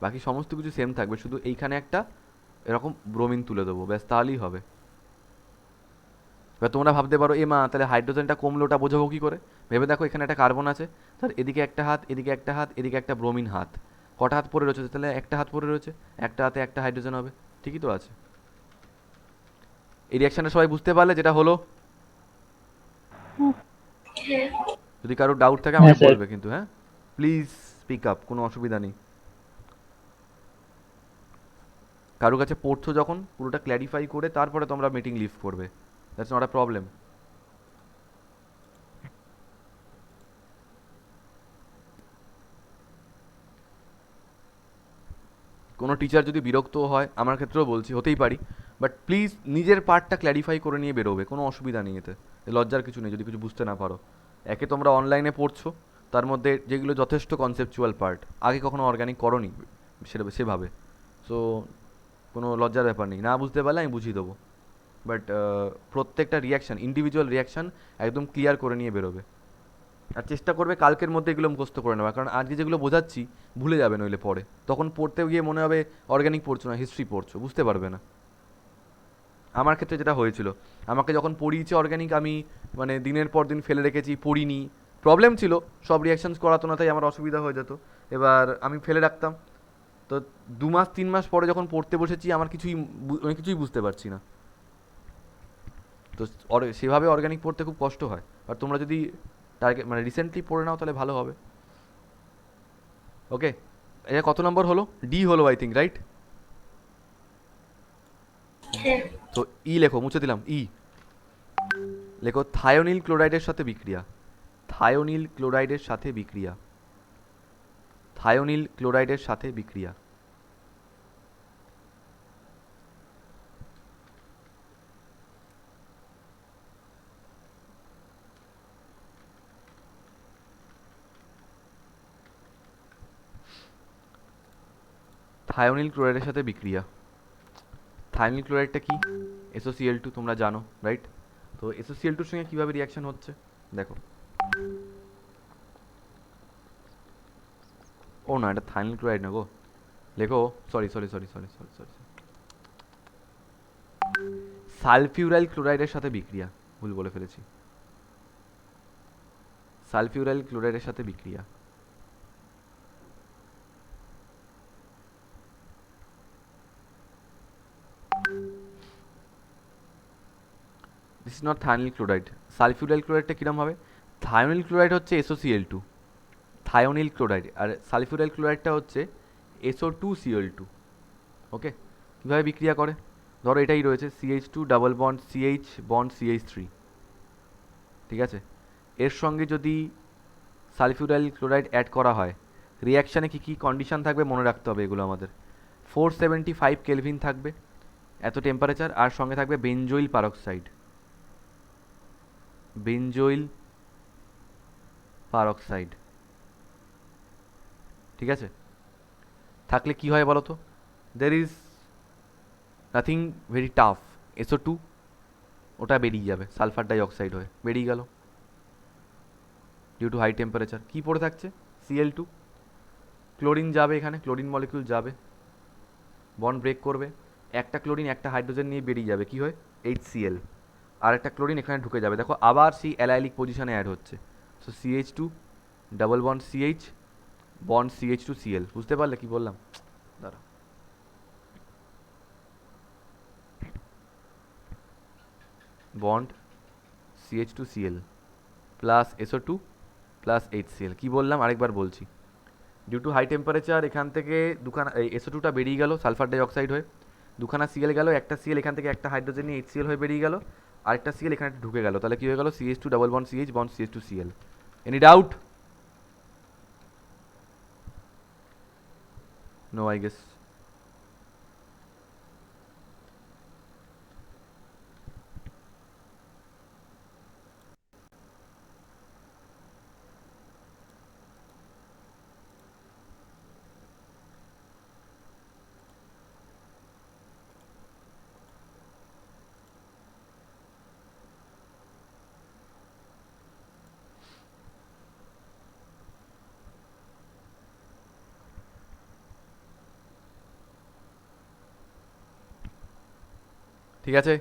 A: বাকি সমস্ত কিছু সেম থাকবে, শুধু এইখানে একটা এরকম ব্রোমিন তুলে দেবো, ব্যাস, তাহলেই হবে। এবার তোমরা ভাবতে পারো, এ মা, তাহলে হাইড্রোজেনটা কমলো, ওটা বোঝাবো কী করে? ভেবে দেখো, এখানে একটা কার্বন আছে, তার এদিকে একটা হাত, এদিকে একটা হাত, এদিকে একটা ব্রোমিন হাত। কটা হাত পড়ে রয়েছে? তাহলে একটা হাত পড়ে রয়েছে, একটা হাতে একটা হাইড্রোজেন হবে। ঠিকই তো আছে। এই রিয়াকশানটা সবাই বুঝতে পারলে যেটা হলো?
C: হ্যাঁ।
A: যদি কারো ডাউট থাকে
D: হ্যাঁ
A: আমাকে
D: স্যার।
A: বলবে কিন্তু, হ্যাঁ? প্লিজ স্পিক আপ, কোনো অসুবিধা নেই। কারো কাছে পড়ছো যখন, পুরোটা ক্ল্যারিফাই করে তারপরে তোমরা মিটিং লিভ করবে, দ্যাটস নট আ প্রবলেম। কোনো টিচার যদি বিরক্ত হয়, আমার ক্ষেত্রেও বলছি, হতেই পারি, বাট প্লিজ নিজের পার্টটা ক্ল্যারিফাই করে নিয়ে বেরোবে, কোনো অসুবিধা নেই এতে। লজ্জার কিছু নেই যদি কিছু বুঝতে না পারো। একে তোমরা অনলাইনে পড়ছো, তার মধ্যে যেগুলো যথেষ্ট কনসেপচুয়াল পার্ট, আগে কখনো অর্গানিক করোনি সেটা সেভাবে, সো কোনো লজ্জার ব্যাপার নেই। না বুঝতে পারলে আমি বুঝিয়ে দেবো, বাট প্রত্যেকটা রিয়াকশান, ইন্ডিভিজুয়াল রিয়াকশান একদম ক্লিয়ার করে নিয়ে বেরোবে। আর চেষ্টা করবে কালকের মধ্যে এগুলো মুখস্থ করে নেওয়া, কারণ আজকে যেগুলো বোঝাচ্ছি ভুলে যাবে নইলে পরে, তখন পড়তে গিয়ে মনে হবে অর্গানিক পড়ছো না, হিস্ট্রি পড়ছো, বুঝতে পারবে না। আমার ক্ষেত্রে যেটা হয়েছিল, আমাকে যখন পড়িয়েছে অর্গানিক, আমি মানে দিনের পর দিন ফেলে রেখেছি, পড়িনি। প্রবলেম ছিল, সব রিয়াকশানস করাতো না, তাই আমার অসুবিধা হয়ে যেত। এবার আমি ফেলে রাখতাম। তো 2 মাস 3 মাস পরে যখন পড়তে বসেছি, আমার আমি কিছুই বুঝতে পারছি না। তো সেভাবে অর্গানিক পড়তে খুব কষ্ট হয়। আর তোমরা যদি টার্গেট মানে রিসেন্টলি পড়ে নাও তাহলে ভালো হবে। ওকে, এটা কত নম্বর হলো? ডি হলো আই থিঙ্ক, রাইট?
C: হ্যাঁ।
A: তো ই লেখো, মুছে দিলাম। ই লেখো, থায়োনিল ক্লোরাইডের সাথে বিক্রিয়া। থায়োনিল ক্লোরাইডের সাথে বিক্রিয়া। থায়োনিল ক্লোরাইডের সাথে বিক্রিয়া। থায়োনিল ক্লোরাইডের সাথে বিক্রিয়া। থায়োনিল ক্লোরাইডটা কি? SOCl2, তোমরা জানো, রাইট? তো SOCl2 এর সঙ্গে কীভাবে রিয়াকশন হচ্ছে দেখো। ও না, এটা থায়োনিল ক্লোরাইড না গো, লেখো, sorry sorry sorry sorry sorry sorry, sulfuryl ক্লোরাইডের সাথে বিক্রিয়া। ভুল বলে ফেলেছি। সালফিউরাইল ক্লোরাইডের সাথে বিক্রিয়া। This is not thionyl chloride. Sulfuryl ক্লোরাইডটা কীরকম হবে? থায়োনিল ক্লোরাইড হচ্ছে SOCl2, থায়োনিল ক্লোরাইড, আর সালফিউরাইল ক্লোরাইডটা হচ্ছে SO2Cl2। ওকে, কীভাবে বিক্রিয়া করে? ধরো এটাই রয়েছে CH2 double bond CH bond CH3, ঠিক আছে? এর সঙ্গে যদি সালফিউরাইল ক্লোরাইড অ্যাড করা হয়, রিয়াকশানে কী কী কন্ডিশন থাকবে মনে রাখতে হবে এগুলো আমাদের। 475 কেলভিন থাকবে এত টেম্পারেচার, আর সঙ্গে থাকবে বেনজোইল পারক্সাইড, বেনজোইল পারক্সাইড, ঠিক আছে? থাকলে কি হয় বলো তো? There is nothing very tough, SO2 ওটা বেরিয়ে যাবে, সালফার ডাই অক্সাইড হয়ে বেরিয়ে গেল ডিউ টু হাই টেম্পারেচার। কী পড়ে থাকছে? Cl2, ক্লোরিন যাবে এখানে, ক্লোরিন মলিকিউল যাবে, বন্ড ব্রেক করবে, একটা ক্লোরিন একটা হাইড্রোজেন নিয়ে বেরিয়ে যাবে, কি হয়? HCl, আর একটা ক্লোরিন এখানে ঢুকে যাবে, দেখো আবার সেই অ্যালাইলিক পজিশনে অ্যাড হচ্ছে। So CH2 double bond CH bond CH2Cl, বুঝতে পারলে কি বললাম? দাঁড়া, bond CH2Cl plus SO2 plus HCl। কী বললাম আরেকবার বলছি, ডিউ টু হাই টেম্পারেচার এখান থেকে দুখানা SO2টা বেরিয়ে গেল সালফার ডাই অক্সাইড হয়ে, দুখানা Cl গেল, একটা Cl এখান থেকে একটা হাইড্রোজেন নিয়ে HCl হয়ে বেরিয়ে গেল, আরেকটা Cl এখানে ঢুকে গেল, তাহলে কী হয়ে গেল? CH2 double bond CH bond CH2Cl। Any doubt? No I guess. ঠিক আছে,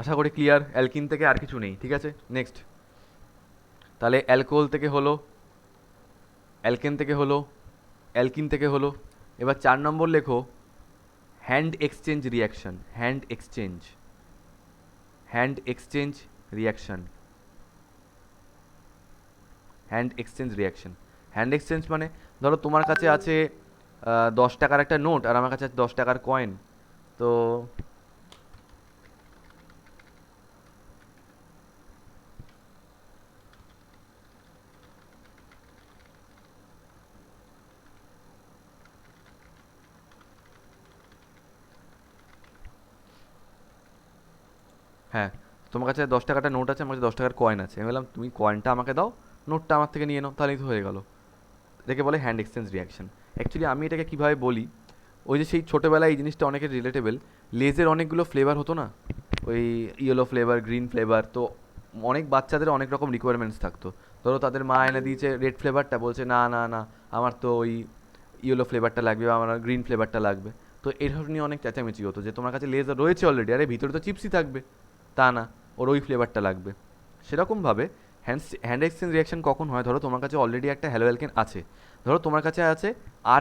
A: আশা করি ক্লিয়ার। অ্যালকিন থেকে আর কিছু নেই, ঠিক আছে? নেক্সট, তাহলে অ্যালকোহল থেকে হলো, অ্যালকেন থেকে হলো, অ্যালকিন থেকে হলো। এবার 4 নম্বর লেখো, hand exchange reaction, hand exchange, hand exchange reaction, hand exchange reaction. Hand exchange মানে ধরো তোমার কাছে আছে 10 টাকার একটা নোট, আর আমার কাছে আছে 10 টাকার কয়েন। তো হ্যাঁ, তোমার কাছে 10 টাকাটা নোট আছে, আমার কাছে 10 টাকার কয়েন আছে, আমি বললাম তুমি কয়েনটা আমাকে দাও, নোটটা আমার থেকে নিয়ে নাও, তাহলেই তো হয়ে গেল। এটাকে বলে হ্যান্ড এক্সচেঞ্জ রিয়াকশন। অ্যাকচুয়ালি আমি এটাকে কীভাবে বলি, ওই যে সেই ছোটোবেলায় এই জিনিসটা অনেকের রিলেটেবল, লেজের অনেকগুলো ফ্লেভার হতো না, ওই ইয়েলো ফ্লেভার, গ্রিন ফ্লেভার, তো অনেক বাচ্চাদের অনেক রকম রিকোয়ারমেন্টস থাকতো। ধরো তাদের মা এনে দিয়েছে রেড ফ্লেভারটা, বলছে না না না আমার তো ওই ইয়েলো ফ্লেভারটা লাগবে বা আমার গ্রিন ফ্লেভারটা লাগবে। তো এই ধরনের নিয়ে অনেক চেঁচামেচি হতো যে তোমার কাছে লেজ রয়েছে অলরেডি, আরে ভিতরে তো চিপসই থাকবে, তা না, ওর ওই ফ্লেভারটা লাগবে। সেরকমভাবে হ্যান্ড এক্সচেঞ্জ রিয়াকশন কখন হয়? ধরো তোমার কাছে অলরেডি একটা হ্যালো অ্যালকেন আছে, ধরো তোমার কাছে আছে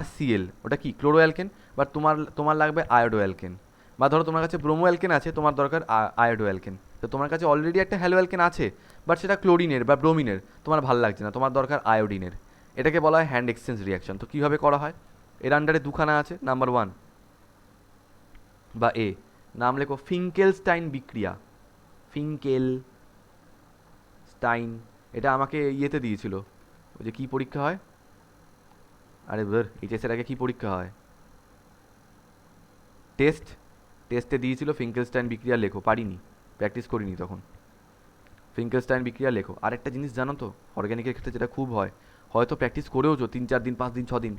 A: RCl, ওটা কি ক্লোরো অ্যালকেন, বা তোমার তোমার লাগবে আয়োডো অ্যালকেন, বা ধরো তোমার কাছে ব্রোমো অ্যালকেন আছে, তোমার দরকার আয়োডো অ্যালকেন। তো তোমার কাছে অলরেডি একটা হ্যালো অ্যালকেন আছে, বাট সেটা ক্লোরিনের বা ব্রোমিনের, তোমার ভালো লাগছে না, তোমার দরকার আয়োডিনের। এটাকে বলা হয় হ্যান্ড এক্সচেঞ্জ রিয়াকশন। তো কীভাবে করা হয়? এর আন্ডারে দুখানা আছে, নাম্বার 1 বা এ, নাম লেখো ফিঙ্কেলস্টাইন বিক্রিয়া, ফিঙ্কেল স্টাইন। এটা আমাকে ইয়েতে দিয়েছিল, ওই যে কী পরীক্ষা হয়, আরে ধর এইচএসের আগে কী পরীক্ষা হয়, টেস্টে দিয়েছিল ফিঙ্কেলস্টাইন বিক্রিয়া লেখো, পারিনি, প্র্যাকটিস করিনি তখন। ফিঙ্কেলস্টাইন বিক্রিয়া লেখো। আরেকটা জিনিস জানো তো অর্গ্যানিকের ক্ষেত্রে যেটা খুব হয়, হয়তো প্র্যাকটিস করেওছো 3-4 দিন 5 দিন 6 দিন,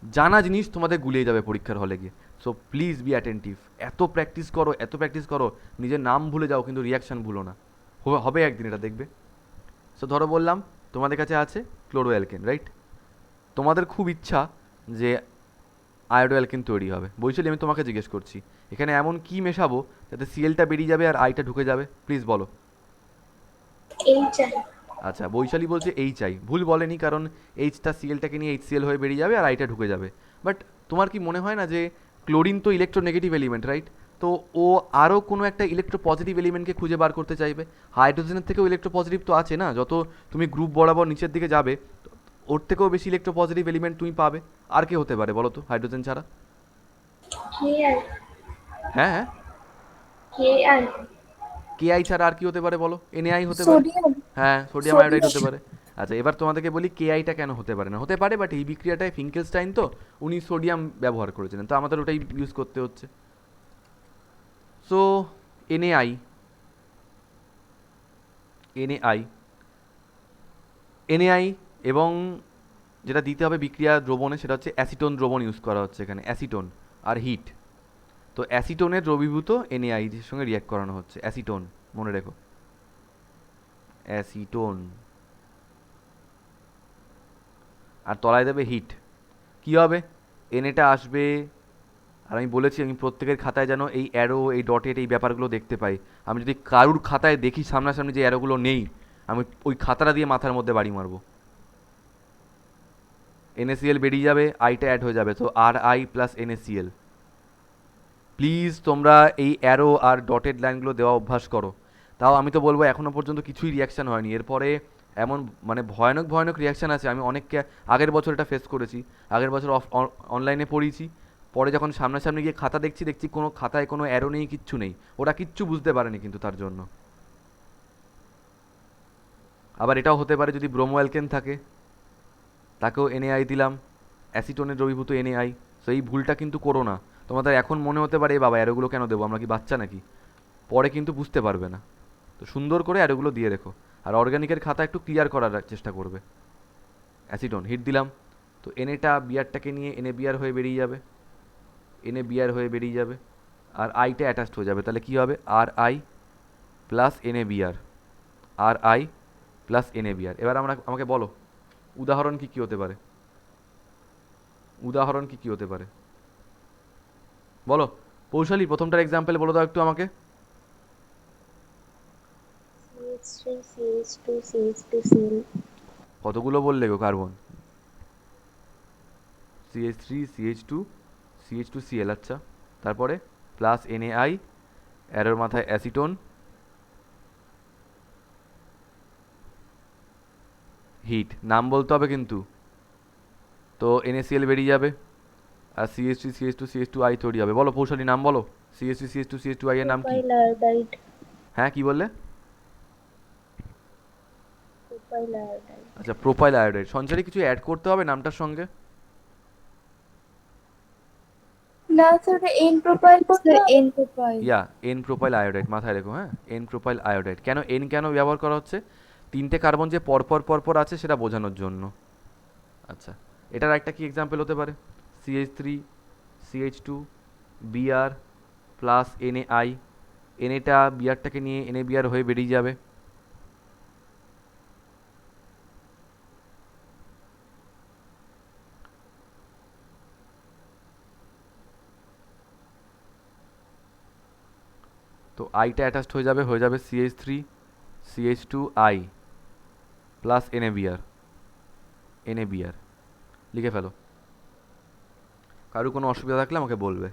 A: জানা জিনিস তোমাদের গুলিয়ে যাবে পরীক্ষার হলে গিয়ে। সো প্লিজ বি অ্যাটেন্টিভ, এত প্র্যাকটিস করো, এত প্র্যাকটিস করো, নিজের নাম ভুলে যাও কিন্তু রিয়াকশান ভুলো না, হবে একদিন এটা দেখবে। সো ধরো বললাম তোমাদের কাছে আছে ক্লোরো অ্যালকেন, রাইট? তোমাদের খুব ইচ্ছা যে আয়োডো অ্যালকেন তৈরি হবে, বলছিলি আমি তোমাকে জিজ্ঞেস করছি এখানে এমন কি মেশাবো যাতে সিএলটা বেরিয়ে যাবে আর আইটা ঢুকে যাবে, প্লিজ বলো।
C: HI।
A: আচ্ছা, বৈশালী বলছে এইচ আই, ভুল বলেনি, কারণ এইচটা সিএলটাকে নিয়ে এইচসিএল হয়ে বেরিয়ে যাবে আর আইটা ঢুকে যাবে। বাট তোমার কি মনে হয় না যে ক্লোরিন তো ইলেকট্রোনেগেটিভ এলিমেন্ট, রাইট? তো ও আরও কোনো একটা ইলেকট্রো পজিটিভ এলিমেন্টকে খুঁজে বার করতে চাইবে। হাইড্রোজেনের থেকেও ইলেকট্রো পজিটিভ তো আছে না, যত তুমি গ্রুপ বরাবর নিচের দিকে যাবে ওর থেকেও বেশি ইলেকট্রো পজিটিভ এলিমেন্ট তুমি পাবে। আর কে হতে পারে বলো তো হাইড্রোজেন ছাড়া?
C: কে আর
A: হ্যাঁ হ্যাঁ,
C: কে আর
A: কে আই ছাড়া আর কি হতে পারে বলো? এনএআই হতে পারে।
C: সোডিয়াম।
A: হ্যাঁ, সোডিয়াম আয়োডাইড হতে পারে। আচ্ছা, এবার তোমাদেরকে বলি কে আইটা কেন হতে পারে না। হতে পারে, বাট এই বিক্রিয়াটায় ফিঙ্কেলস্টাইন তো উনি সোডিয়াম ব্যবহার করেছিলেন, তো আমাদের ওটাই ইউজ করতে হচ্ছে। সো এনএআই, এনএআই, এনএআই এবং যেটা দিতে হবে বিক্রিয়া দ্রবণে সেটা হচ্ছে অ্যাসিটোন দ্রবণ ইউজ করা হচ্ছে এখানে, অ্যাসিটোন আর হিট। তো অ্যাসিটোনের দ্রবীভূত এনএআই এর সঙ্গে রিয়াক্ট করানো হচ্ছে, অ্যাসিটোন, মনে রেখো, অ্যাসিটোন। আর তলায় দেবে হিট। কি হবে? এনএটা আসবে, আর আমি বলেছি আমি প্রত্যেকের খাতায় যেন এই অ্যারো, এই ডটেড, এই ব্যাপারগুলো দেখতে পাই। আমি যদি কারুর খাতায় দেখি সামনাসামনি যে অ্যারোগুলো নেই, আমি ওই খাতাটা দিয়ে মাথার মধ্যে বাড়ি মারবো। এনএসিএল বেরিয়ে যাবে, আইটা অ্যাড হয়ে যাবে, তো আর আই প্লাস এনএসিএল। প্লিজ তোমরা এই অ্যারো আর ডটেড লাইনগুলো দেওয়া অভ্যাস করো। তাও আমি তো বলবো এখনও পর্যন্ত কিছুই রিয়াকশান হয়নি, এরপরে এমন মানে ভয়ানক ভয়ানক রিয়াকশান আছে। আমি অনেককে আগের বছর এটা ফেস করেছি, আগের বছর অনলাইনে পড়িয়েছি, পরে যখন সামনাসামনি গিয়ে খাতা দেখছি কোনো খাতায় কোনো অ্যারো নেই, কিচ্ছু নেই, ওরা কিচ্ছু বুঝতে পারেনি কিন্তু তার জন্য। আবার এটাও হতে পারে যদি ব্রোমো অ্যালকেন থাকে, তাকেও এনএআই দিলাম, অ্যাসিটোনের দ্রবীভূত এনএআই। সো এই ভুলটা কিন্তু করো না। তোমাদের এখন মনে হতে পারে এ বাবা অ্যারোগুলো কেন দেবো, আমরা কি বাচ্চা নাকি? পরে কিন্তু বুঝতে পারবে না। তো সুন্দর করে অ্যারোগুলো দিয়ে রেখো, আর অর্গানিকের খাতা একটু ক্লিয়ার করার চেষ্টা করবে। অ্যাসিটোন হিট দিলাম, তো এনএটা বিয়ারটাকে নিয়ে এনএ বিয়ার হয়ে বেরিয়ে যাবে, এনএ বিয়ার হয়ে বেরিয়ে যাবে, আর আইটা অ্যাটাচড হয়ে যাবে। তাহলে কী হবে? R I plus N A B R, R I plus N A B R. এবার আমাকে বলো উদাহরণ কি কী হতে পারে, উদাহরণ কি কী হতে পারে বলো। পৌশালী, প্রথমটার এক্সাম্পল বলো দাও একটু আমাকে।
D: CH3 CH2 CH2Cl
A: কতগুলো বললে গো কার্বন? CH3 CH2 CH2Cl, আচ্ছা, তারপরে প্লাস এনএআই, অ্যারোর মাথায় অ্যাসিটোন, হিট, নাম বলতে হবে কিন্তু। তো এনএসিএল বেরিয়ে যাবে, আর CH3 CH2 CH2I তৈরি হবে। বলো পৌশালী, নাম বলো। CH3 CH2 CH2I এর নাম কি?
D: propyl iodide
A: হ্যাঁ, কি বললে?
D: propyl iodide
A: আচ্ছা, প্রোপাইল আয়োডাইড। সঞ্চারী কিছু অ্যাড করতে হবে নামটার সঙ্গে?
D: না স্যার n propyl করতে হবে n propyl
A: ইয়া, এন প্রোপাইল আয়োডাইড, মাথায় রেখো। হ্যাঁ, এন প্রোপাইল আয়োডাইড। কেন এন কেন ব্যবহার করা হচ্ছে? তিনটে কার্বন যে পরপর পরপর আছে সেটা বোঝানোর জন্য। আচ্ছা, এটার একটা কি এক্সাম্পল হতে পারে? CH3 CH2 B R plus N A I, এনএটা বিআরটাকে নিয়ে এনএ বিআর হয়ে বেরিয়ে যাবে। তো আইটা অ্যাটাচড হয়ে যাবে CH3 CH2I প্লাস এনএবিআর, এনএবিআর। লিখে ফেলো। কারো কোনো অসুবিধা থাকলে আমাকে বলবে।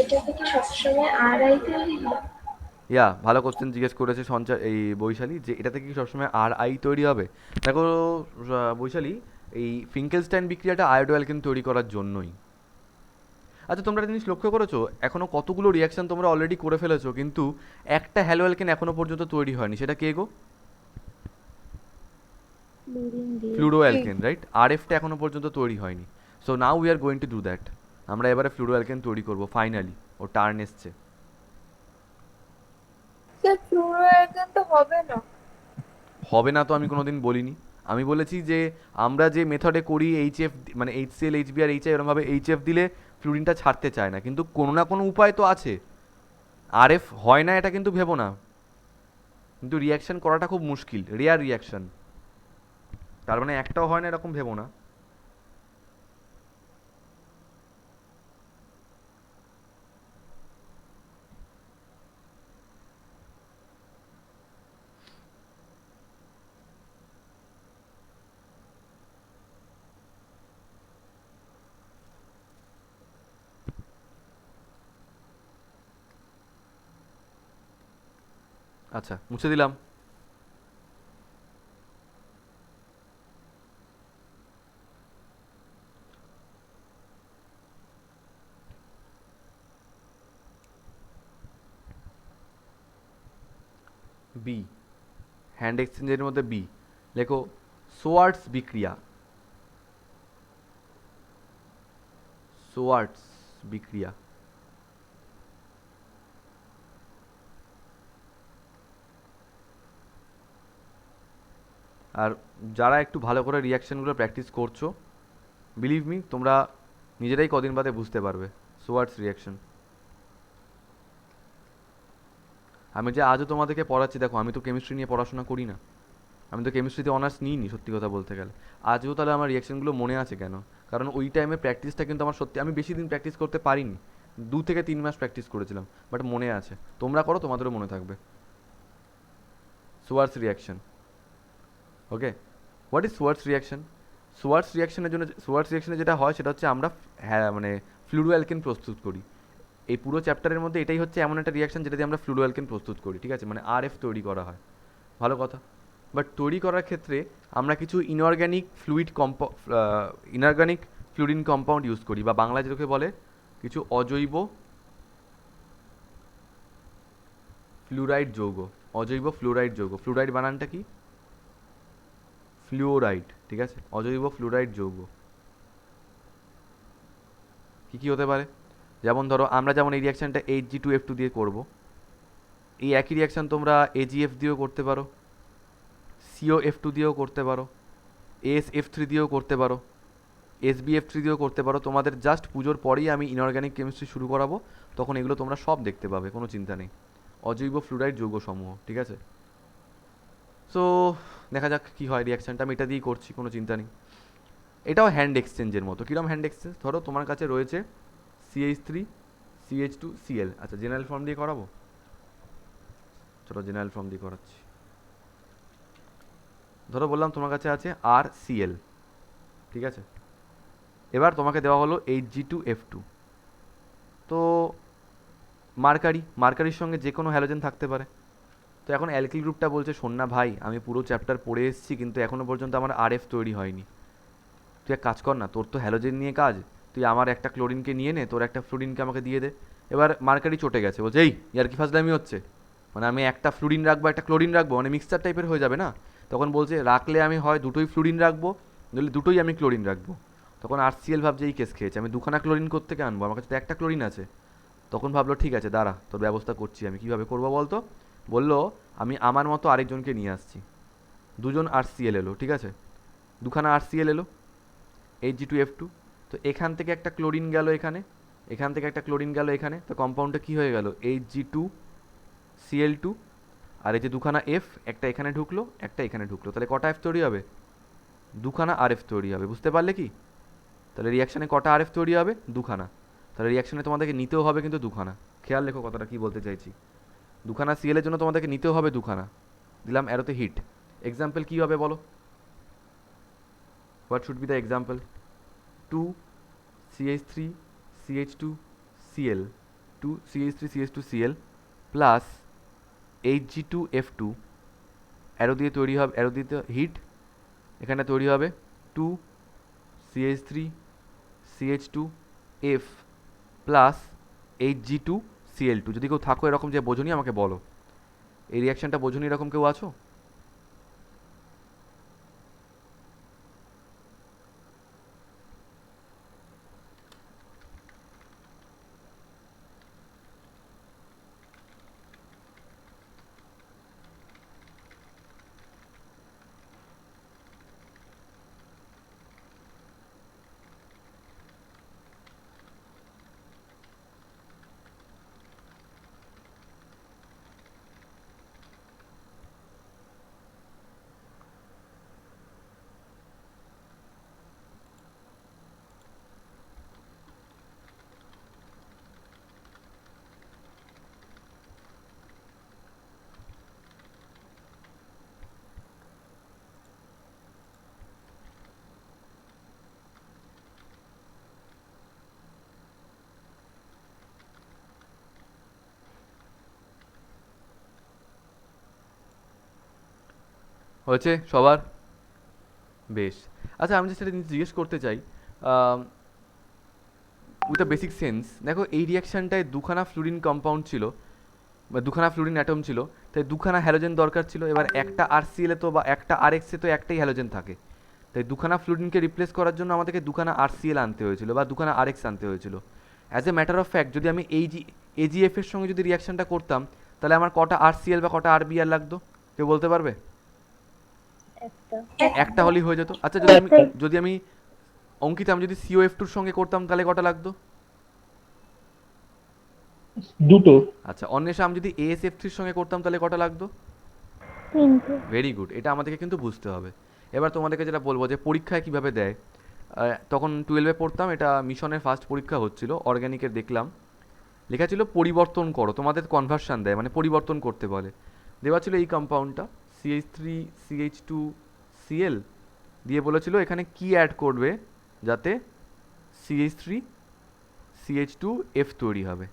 C: এটা থেকে সবসময় আর আই তৈরি হয়?
A: ইয়া, ভালো কোশ্চেন জিজ্ঞেস করেছে সঞ্চয় এই বৈশালী, যে এটা থেকে কি সবসময় আর আই তৈরি হবে। দেখো বৈশালী, এই ফিঙ্কেলস্টাইন বিক্রিয়াটা আয়োডো অ্যালকেন তৈরি করার জন্যই। আচ্ছা, তোমরা একটা জিনিস লক্ষ্য করেছো এখনো কতগুলো রিয়াকশন তোমরা অলরেডি করে ফেলেছো, কিন্তু একটা হ্যালো অ্যালকেন এখনো পর্যন্ত তৈরি হয়নি, সেটা কে গো?
D: fluorine দিয়ে
A: ফ্লুরো অ্যালকেন, রাইট? আরএফটা এখনো পর্যন্ত তৈরি হয়নি। So now we are going to do that. আমরা এবারে ফ্লুরো অ্যালকেন তৈরি করবো ফাইনালি, ও টার্ন এসছে।
D: স্যার fluoroalkane তো হবে না
A: হবে না তো আমি কোনোদিন বলিনি। আমি বলেছি যে আমরা যে মেথডে করি এইচএফ, মানে HCl HBr HI, এরমভাবে এইচএফ দিলে ফ্লুরিনটা ছাড়তে চায় না, কিন্তু কোনো না কোনো উপায় তো আছে। আরএফ হয় না এটা কিন্তু ভেবো না, কিন্তু রিয়াকশন করাটা খুব মুশকিল, রেয়ার রিয়াকশন, তার মানে একটাও হয় না এরকম ভেবো না। আচ্ছা, মুছে দিলাম। বি, হ্যান্ড এক্সচেঞ্জের মধ্যে বি, লেখো সোয়ার্টস বিক্রিয়া। সোয়ার্টস বিক্রিয়া। আর যারা একটু ভালো করে রিয়াকশনগুলো প্র্যাকটিস করছো, বিলিভ মি, তোমরা নিজেরাই কদিন বাদে বুঝতে পারবে সোয়ার্টস রিয়াকশন। আমি যে আজও তোমাদেরকে পড়াচ্ছি, দেখো আমি তো কেমিস্ট্রি নিয়ে পড়াশোনা করি না, আমি তো কেমিস্ট্রিতে অনার্স নিইনি সত্যি কথা বলতে গেলে। আজও তাহলে আমার রিয়াকশনগুলো মনে আছে কেন? কারণ ওই টাইমে প্র্যাকটিসটা কিন্তু আমার সত্যি, আমি বেশি দিন প্র্যাকটিস করতে পারিনি, 2 থেকে 3 মাস প্র্যাকটিস করেছিলাম, বাট মনে আছে। তোমরা করো, তোমাদেরও মনে থাকবে। Swarts reaction, okay. What is Swarts reaction? Swarts রিয়াকশনের জন্য, সোয়ার্টস রিয়াকশনে যেটা হয় সেটা হচ্ছে আমরা হ্যাঁ মানে ফ্লুরো অ্যালকেন প্রস্তুত করি। এই পুরো চ্যাপ্টারের মধ্যে এটাই হচ্ছে এমন একটা রিয়াকশন যেটা দিয়ে আমরা ফ্লুরো অ্যালকেন প্রস্তুত করি, ঠিক আছে, মানে আরএফ তৈরি করা হয়। ভালো কথা। বাট তৈরি করার ক্ষেত্রে আমরা কিছু inorganic inorganic fluorine compound use করি, বা বাংলা যেটাকে বলে কিছু অজৈব ফ্লুরাইড যৌগ। অজৈব ফ্লুরাইড যৌগ, ফ্লুরাইড বানানটা কি? ফ্লুওরাইড, ঠিক আছে, অজৈব ফ্লুরাইড যৌগ। কী কী হতে পারে? যেমন ধরো আমরা যেমন এই রিয়াকশানটা Hg2F2 দিয়ে করব, এই একই রিয়াকশান তোমরা AgF দিয়েও করতে পারো, COF2 দিয়েও করতে পারো, AsF3 দিয়েও করতে পারো, SbF3 দিয়েও করতে পারো। তোমাদের জাস্ট পুজোর পরেই আমি ইনঅর্গ্যানিক কেমিস্ট্রি শুরু করাবো, তখন এগুলো তোমরা সব দেখতে পাবে, কোনো চিন্তা নেই। অজৈব ফ্লুরাইড যৌগসমূহ, ঠিক আছে। সো দেখা যাক কী হয় রিয়াকশানটা, আমি এটা দিয়েই করছি, কোনো চিন্তা নেই। এটাও হ্যান্ড এক্সচেঞ্জের মতো। কীরকম হ্যান্ড এক্সচেঞ্জ? ধরো তোমার কাছে রয়েছে CH3 CH2 Cl। আচ্ছা, জেনারেল ফর্ম দিয়ে করাবো, চলো জেনারেল ফর্ম দিয়ে করাচ্ছি। ধরো বললাম তোমার কাছে আছে RCl, ঠিক আছে। এবার তোমাকে দেওয়া হলো Hg2F2। তো মার্কারির সঙ্গে যে কোনো হ্যালোজেন থাকতে পারে। তো এখন অ্যালকিল গ্রুপটা বলছে, শোন না ভাই, আমি পুরো চ্যাপ্টার পড়ে এসেছি, কিন্তু এখনও পর্যন্ত আমার আরএফ তৈরি হয়নি। তুই এক কাজ কর না, তোর তো হ্যালোজেন নিয়ে কাজ, তুই আমার একটা ক্লোরিনকে নিয়ে নে, তোর একটা ফ্লুরিনকে আমাকে দিয়ে দে। এবার মার্কারি চটে গেছে, বলছে এই ইয়ার কি ফাজলামি হচ্ছে, মানে আমি একটা ফ্লুরিন রাখবো একটা ক্লোরিন রাখবো, মানে মিক্সচার টাইপের হয়ে যাবে না। তখন বলছে রাখলে আমি হয় দুটোই ফ্লুরিন রাখবো, নইলে দুটোই আমি ক্লোরিন রাখবো। তখন RCl ভাবছে এই কেস খেয়েছে, আমি দুখানা ক্লোরিন কোত্থেকে আনবো, আমার কাছে তো একটা ক্লোরিন আছে। তখন ভাবলো ঠিক আছে দাঁড়া, তোর ব্যবস্থা করছি আমি, কীভাবে করবো বলতো। বললো আমি আমার মতো আরেকজনকে নিয়ে আসছি, দুজন RCl এলো, ঠিক আছে, দুখানা RCl এলো, Hg2F2। তো এখান থেকে একটা ক্লোরিন গেল এখানে, এখান থেকে একটা ক্লোরিন গেল এখানে, তো কম্পাউন্ডটা কী হয়ে গেল? Hg2Cl2। আর এই যে দুখানা F, একটা এখানে ঢুকলো একটা এখানে ঢুকলো, তাহলে কটা F তৈরি হবে? দুখানা RF তৈরি হবে। বুঝতে পারলে কি? তাহলে রিয়াকশানে কটা RF তৈরি হবে? দুখানা। তাহলে রিয়াকশানে তোমাদেরকে নিতেও হবে কিন্তু দুখানা। খেয়াল রেখো কথাটা কী বলতে চাইছি। দুখানা Cl এর জন্য তোমাদেরকে নিতেও হবে দুখানা। দিলাম অ্যারোতে হিট। এক্সাম্পল কী হবে বলো? What should be the example? 2CH3CH2Cl, 2CH3CH2Cl plus Hg2F2, arrow দিয়ে তৈরি হবে, অ্যারো দিতে হিট, এখানে তৈরি হবে 2CH3CH2F প্লাস Hg2Cl2। যদি কেউ থাকো এরকম যে বোঝনি আমাকে বলো, এই রিয়াকশানটা বোঝনি এরকম কেউ আছো? হয়েছে সবার? বেশ। আচ্ছা আমি যেটা জিজ্ঞেস করতে চাই, উইথ আ বেসিক সেন্স, দেখো এই রিয়াকশানটায় দুখানা ফ্লুরিন কম্পাউন্ড ছিল বা দুখানা ফ্লুরিন অ্যাটম ছিল, তাই দুখানা হ্যালোজেন দরকার ছিল। এবার একটা আরসিএলে তো বা একটা আরএক্সে তো একটাই হ্যালোজেন থাকে, তাই দুখানা ফ্লুরিনকে রিপ্লেস করার জন্য আমাদেরকে দুখানা আরসিএল আনতে হয়েছিল বা দুখানা আরএক্স আনতে হয়েছিল। As a matter of fact যদি আমি এজিএফ এর সঙ্গে যদি রিয়াকশানটা করতাম, তাহলে আমার কটা আরসিএল বা কটা আরবিআর লাগতো, কেউ বলতে পারবে?
D: একটা।
A: একটা হলেই হয়ে যেত। আচ্ছা যদি আমি অঙ্কিতা আমি যদি সিওএফ2 এর সঙ্গে করতাম তাহলে কটা লাগতো?
E: দুটো।
A: আচ্ছা অন্বেষা আমি যদি এএসএফ3 এর সঙ্গে করতাম তাহলে কটা লাগতো?
D: তিনটে।
A: ভেরি গুড, এটা আমাদেরকে কিন্তু বুঝতে হবে। এবার তোমাদেরকে যেটা বলবো যে পরীক্ষায় কিভাবে দেয়, তখন 12-এ পড়তাম, এটা মিশনের ফার্স্ট পরীক্ষা হচ্ছিল, অর্গানিকের দেখলাম লেখা ছিল পরিবর্তন করো, তোমাদের কনভার্সন দেয় মানে পরিবর্তন করতে বলে। দেওয়া ছিল এই কম্পাউন্ডটা CH3CH2Cl দিয়ে বলেছিল এখানে কি অ্যাড করবে যাতে CH3CH2F তৈরি হবে।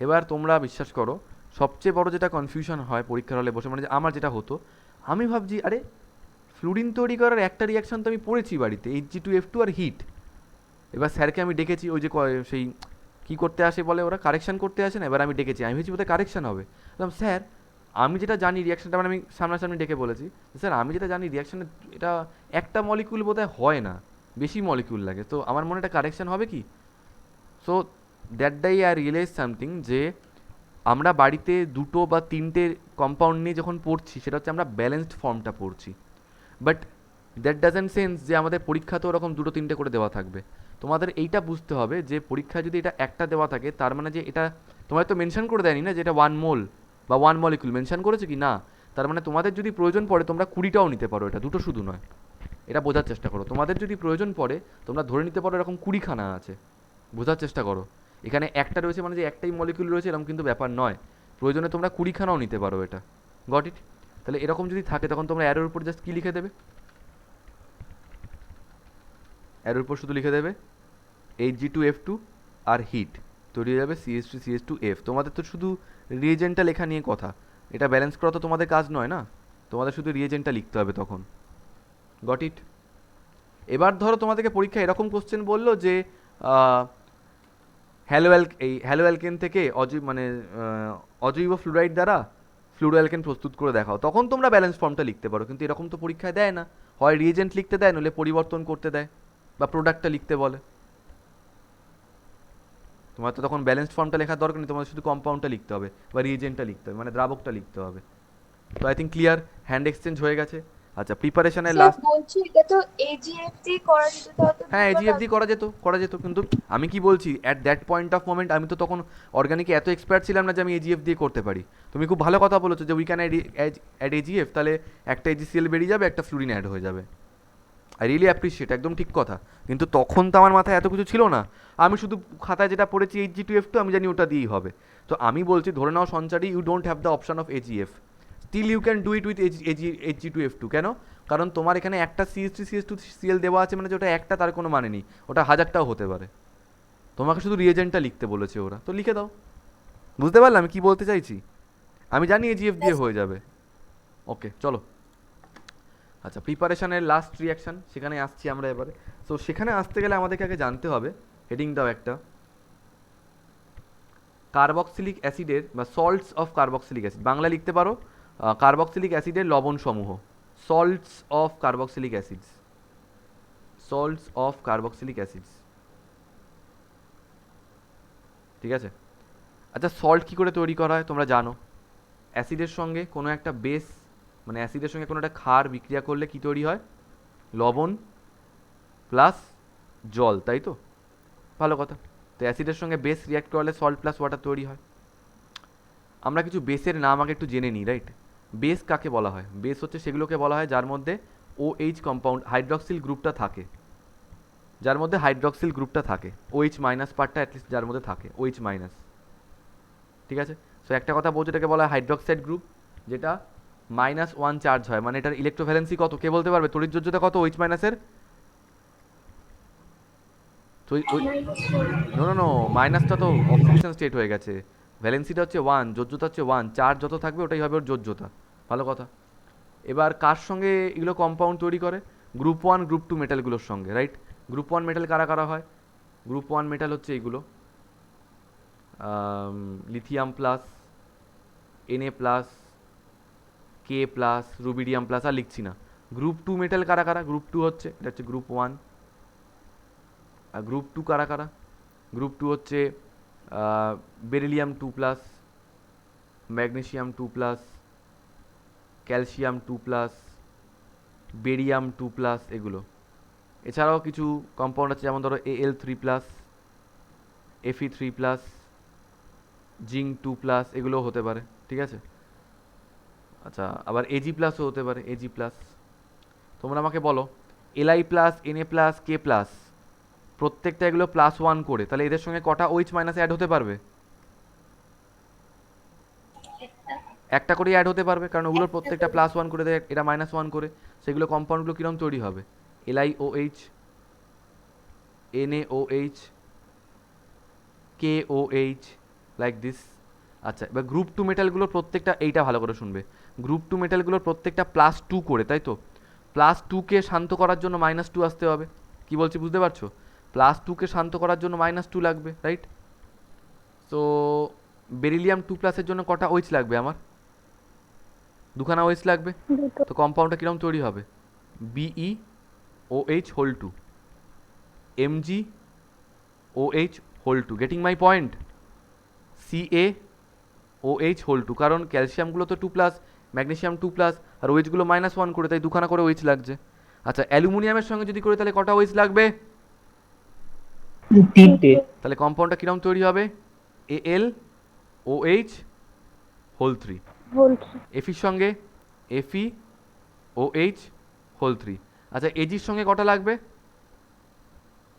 A: এবার তোমরা বিশ্বাস করো সবচেয়ে বড় যেটা কনফিউশন হয় পরীক্ষার হলে বসে, মানে যে আমার যেটা হতো, আমি ভাবছি আরে ফ্লুরিন তৈরি করার একটা রিয়াকশন তো আমি পড়েছি বাড়িতে, Hg2F2 আর হিট। এবার স্যারকে আমি ডেকেছি, ওই যে সেই কী করতে আসে বলে ওরা, কারেকশন করতে আসে না, এবার আমি ডেকেছি, আমি ভেবেছি বোধহয় কারেকশন হবে। বললাম স্যার আমি যেটা জানি রিয়াকশনটা, মানে আমি সামনাসামনি ডেকে বলেছি স্যার আমি যেটা জানি রিয়াকশানে এটা একটা মলিকুল বোধহয় হয় না, বেশি মলিকুল লাগে, তো আমার মনে এটা কারেকশন হবে কি? So that day I realize something, যে আমরা বাড়িতে দুটো বা তিনটে কম্পাউন্ড নিয়ে যখন পড়ছি সেটা হচ্ছে আমরা ব্যালেন্সড ফর্মটা পড়ছি, বাট দ্যাট ডাজেন্ট সেন্স যে আমাদের পরীক্ষাতেও ওরকম দুটো তিনটে করে দেওয়া থাকবে। তোমাদের এইটা বুঝতে হবে যে পরীক্ষায় যদি এটা একটা দেওয়া থাকে তার মানে যে এটা তোমাদের তো মেনশন করে দেয়নি না যে এটা 1 মোল বা 1 মলিকুল, মেনশন করেছে কি না? তার মানে তোমাদের যদি প্রয়োজন পড়ে তোমরা 20টাও নিতে পারো, এটা দুটো শুধু নয়। এটা বোঝার চেষ্টা করো, তোমাদের যদি প্রয়োজন পড়ে তোমরা ধরে নিতে পারো এরকম 20খানা আছে, বোঝার চেষ্টা করো। এখানে একটা রয়েছে মানে যে একটাই মলিকুল রয়েছে এরকম কিন্তু ব্যাপার নয়, প্রয়োজনে তোমরা 20খানাও নিতে পারো এটা। Got it? তাহলে এরকম যদি থাকে তখন তোমরা অ্যারোর উপর জাস্ট কী লিখে দেবে, অ্যারোর উপর শুধু লিখে দেবে Hg2F2 আর হিট তৈরি হয়ে যাবে CH3CH2F। তোমাদের তো শুধু রিয়েজেন্টটা লেখা নিয়ে কথা, এটা ব্যালেন্স করা তো তোমাদের কাজ নয় না, তোমাদের শুধু রিয়েজেন্টটা লিখতে হবে তখন। Got it? এবার ধরো তোমাদেরকে পরীক্ষা এরকম কোশ্চেন বললো যে হ্যালো অ্যালকেন থেকে অজৈব ফ্লুরাইড দ্বারা ফ্লুরো অ্যালকেন প্রস্তুত করে দেখাও, তখন তোমরা ব্যালেন্স ফর্মটা লিখতে পারো। কিন্তু এরকম তো পরীক্ষায় দেয় না, হয় রিয়েজেন্ট লিখতে দেয় নইলে পরিবর্তন করতে দেয় বা প্রোডাক্টটা লিখতে বলে। তোমার তো তখন ব্যালেন্সড ফর্মটা লেখার দরকার নেই, তোমাদের শুধু কম্পাউন্ডটা লিখতে হবে বা রিয়েজেন্টটা লিখতে হবে, মানে দ্রাবকটা লিখতে হবে। তো I think clear, hand exchange হয়ে গেছে। আচ্ছা প্রিপারেশনের
D: স্যার
A: লাস্ট,
D: বলছি এটা তো এজিএফ দিয়ে করা যেত, তাহলে তো
A: হ্যাঁ
D: দুটো
A: এজিএফজি করা যেত কিন্তু আমি কি বলছি at that point of moment আমি তো তখন অর্গানিকে এত এক্সপার্ট ছিলাম না যে আমি এজিএফ দিয়ে করতে পারি। তুমি খুব ভালো কথা বলেছো যে উই ক্যান অ্যাড এজিএফ, তাহলে একটা এজিসিএল বেরিয়ে যাবে, একটা ফ্লুরিন অ্যাড হয়ে যাবে। আই রিয়েলি অ্যাপ্রিসিয়েট, একদম ঠিক কথা। কিন্তু তখন তো আমার মাথায় এত কিছু ছিল না, আমি শুধু খাতায় যেটা পড়েছি Hg2F2 আমি জানি ওটা দিয়েই হবে। তো আমি বলছি ধরে নাও Sanchari you don't have the option of A G F, still you can do it with Hg2F2। কেন? কারণ তোমার এখানে একটা CH3CH2Cl দেওয়া আছে মানে যে ওটা একটা তার কোনো মানে নেই, ওটা হাজারটাও হতে পারে। তোমাকে শুধু রিয়েজেন্টটা লিখতে বলেছে ওরা, তো লিখে দাও। বুঝতে পারলাম আমি কি বলতে চাইছি? আমি জানি এজিএফ দিয়ে হয়ে যাবে। ওকে চলো, আচ্ছা প্রিপারেশনের লাস্ট রিয়াকশান সেখানে আসছি আমরা এবারে। সো সেখানে আসতে গেলে আমাদেরকে আগে জানতে হবে, হেডিং দাও একটা, কার্বক্সিলিক অ্যাসিডের বা salts of carboxylic acid, Bangla লিখতে পারো কার্বক্সিলিক অ্যাসিডের লবণ সমূহ, salts of carboxylic acids, salts of carboxylic acids. ঠিক আছে? আচ্ছা সল্ট কী করে তৈরি করা হয় তোমরা জানো, অ্যাসিডের সঙ্গে কোনো একটা বেস, মানে অ্যাসিডের সঙ্গে কোনো একটা ক্ষার বিক্রিয়া করলে কী তৈরি হয়? লবণ প্লাস জল, তাই তো? ভালো কথা। তো অ্যাসিডের সঙ্গে বেস রিয়াক্ট করলে সল্ট প্লাস ওয়াটার তৈরি হয়। আমরা কিছু বেসের নাম আগে একটু জেনে নিই, রাইট? বেস কাকে বলা হয়? বেস হচ্ছে সেগুলোকে বলা হয় যার মধ্যে OH কম্পাউন্ড হাইড্রক্সিল গ্রুপটা থাকে, যার মধ্যে হাইড্রক্সিল গ্রুপটা থাকে, OH মাইনাস পার্টটা অ্যাটলিস্ট যার মধ্যে থাকে, OH মাইনাস। ঠিক আছে? সো একটা কথা বলছে এটাকে বলা হয় হাইড্রক্সাইড গ্রুপ, যেটা -1 চার্জ হয়, মানে এটার ইলেকট্রোভ্যালেন্সি কত কে বলতে পারবে? তড়িৎযোজ্যতা কত OH মাইনাসের? নো নো নো, মাইনাসটা তো অক্সিডেশন স্টেট হয়ে গেছে, ভ্যালেন্সিটা হচ্ছে 1, যোজ্যতা হচ্ছে 1, চার্জ যত থাকবে ওটাই হবে ওর যোজ্যতা। ভালো কথা। এবার কার সঙ্গে এগুলো কম্পাউন্ড তৈরি করে? গ্রুপ ওয়ান গ্রুপ টু মেটালগুলোর সঙ্গে, রাইট? গ্রুপ ওয়ান মেটাল কারা কারা হয়? গ্রুপ ওয়ান মেটাল হচ্ছে এইগুলো, lithium plus, N A plus, k plus, rubidium plus, আর লিখছি না। গ্রুপ টু মেটাল কারা কারা? গ্রুপ টু হচ্ছে, এটা হচ্ছে গ্রুপ ওয়ান। আর গ্রুপ টু কারা কারা? গ্রুপ টু হচ্ছে beryllium two plus, magnesium two plus, calcium two plus, barium two plus, এগুলো। এছাড়াও কিছু কম্পাউন্ড আছে, যেমন ধরো A L three plus, F E three plus, zinc two plus, এগুলোও হতে পারে, ঠিক আছে? আচ্ছা, আবার এজি প্লাসও হতে পারে, এজি প্লাস। তোমরা আমাকে বলো, LI plus, N A plus, k plus, প্রত্যেকটা এগুলো প্লাস ওয়ান করে, তাহলে এদের সঙ্গে কটা ওইচ মাইনাস অ্যাড হতে পারবে?
C: একটা।
A: একটা করেই অ্যাড হতে পারবে, কারণ ওগুলোর
C: একটা
A: প্রত্যেকটা
C: করে।
A: প্লাস ওয়ান করে দেয়, এটা মাইনাস ওয়ান করে। সেগুলো কম্পাউন্ডগুলো কীরকম তৈরি হবে? LI O H, NA O H, K O H, like this. আচ্ছা, এবার গ্রুপ টু মেটালগুলোর প্রত্যেকটা, এইটা ভালো করে শুনবে, গ্রুপ টু মেটালগুলোর প্রত্যেকটা প্লাস টু করে, তাই তো? প্লাস টুকে শান্ত করার জন্য মাইনাস টু আসতে হবে। কি বলছি বুঝতে পারছো? প্লাস টুকে শান্ত করার জন্য মাইনাস টু লাগবে, রাইট? তো বেরিলিয়াম টু প্লাসের জন্য কটা ওইচ লাগবে আমার? দুখানা ওইচ লাগবে।
B: দুটো।
A: তো কম্পাউন্ডটা কীরকম তৈরি হবে? B E O H whole two, M G O H whole two, getting my point? C A O H whole two, কারণ ক্যালসিয়ামগুলো তো two plus, magnesium two plus, আর ওইচগুলো মাইনাস ওয়ান করে, তাই দুখানা করে ওইচ লাগছে। আচ্ছা, অ্যালুমিনিয়ামের সঙ্গে যদি করি তাহলে কটা ওইচ লাগবে?
E: তিনটে।
A: তাহলে কম্পাউন্ডটা কীরকম তৈরি হবে? AL O H whole three.
B: বলছি।
A: এফির সঙ্গে এফি ও এইচ হোল থ্রি। আচ্ছা, এজির সঙ্গে কটা লাগবে?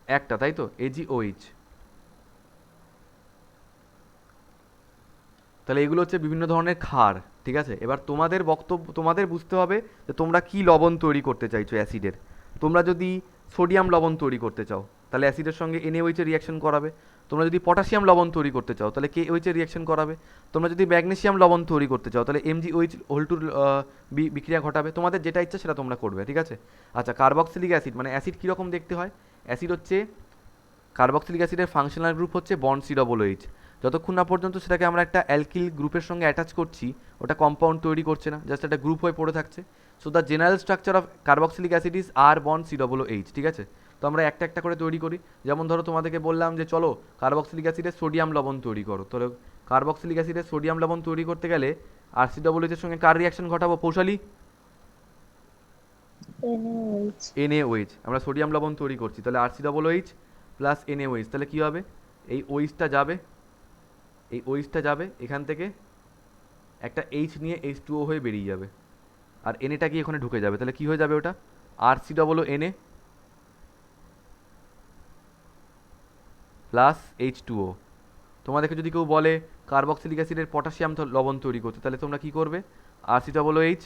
A: একটা, তাই তো? AG O H. তাহলে এগুলো হচ্ছে বিভিন্ন ধরনের ক্ষার, ঠিক আছে? এবার তোমাদের বক্তব্য, তোমাদের বুঝতে হবে যে তোমরা কি লবণ তৈরি করতে চাইছো অ্যাসিডের। তোমরা যদি সোডিয়াম লবণ তৈরি করতে চাও, তাহলে অ্যাসিডের সঙ্গে NaOH এর রিয়াকশন করাবে। তোমরা যদি পটাশিয়াম লবণ তৈরি করতে চাও, তাহলে KOH এর রিয়াকশন করাবে। তোমরা যদি ম্যাগনেসিয়াম লবণ তৈরি করতে চাও, তাহলে MgOH হোল টুর বিক্রিয়া ঘটাবে। তোমাদের যেটা ইচ্ছা সেটা তোমরা করবে, ঠিক আছে? আচ্ছা, কার্বক্সিলিক অ্যাসিড মানে অ্যাসিড কীরকম দেখতে হয়? অ্যাসিড হচ্ছে, কার্বক্সিলিক অ্যাসিডের ফাংশনাল গ্রুপ হচ্ছে বন্ড COOH। যতক্ষণ না পর্যন্ত সেটাকে আমরা একটা অ্যালকিল গ্রুপের সঙ্গে অ্যাটাচ করছি, ওটা কম্পাউন্ড তৈরি করছে না, জাস্ট একটা গ্রুপ হয়ে পড়ে থাকছে। So the general structure of carboxylic acid is R bond COOH, ঠিক আছে? তো আমরা একটা একটা করে তৈরি করি। যেমন ধরো তোমাদেরকে বললাম যে চলো কার্বক্সিলিক অ্যাসিডের সোডিয়াম লবণ তৈরি করো, তাহলে কার্বক্সিলিক অ্যাসিডের সোডিয়াম লবণ তৈরি করতে গেলে RCOOH এর সঙ্গে কার রিয়াকশন ঘটাবো পৌশালি? NaOH। আমরা সোডিয়াম লবণ তৈরি করছি, তাহলে RCOOH প্লাস NaOH, তাহলে কী হবে? এই ওইচটা যাবে, এই ওইচটা যাবে এখান থেকে, একটা এইচ নিয়ে H2O হয়ে বেরিয়ে যাবে, আর এনএটা গিয়ে এখানে ঢুকে যাবে। তাহলে কী হয়ে যাবে ওটা? RCOONA plus H2O। তোমাদেরকে যদি কেউ বলে কার্বক্সিলিক অ্যাসিডের পটাশিয়াম লবণ তৈরি করতে, তাহলে তোমরা কী করবে? RCOOH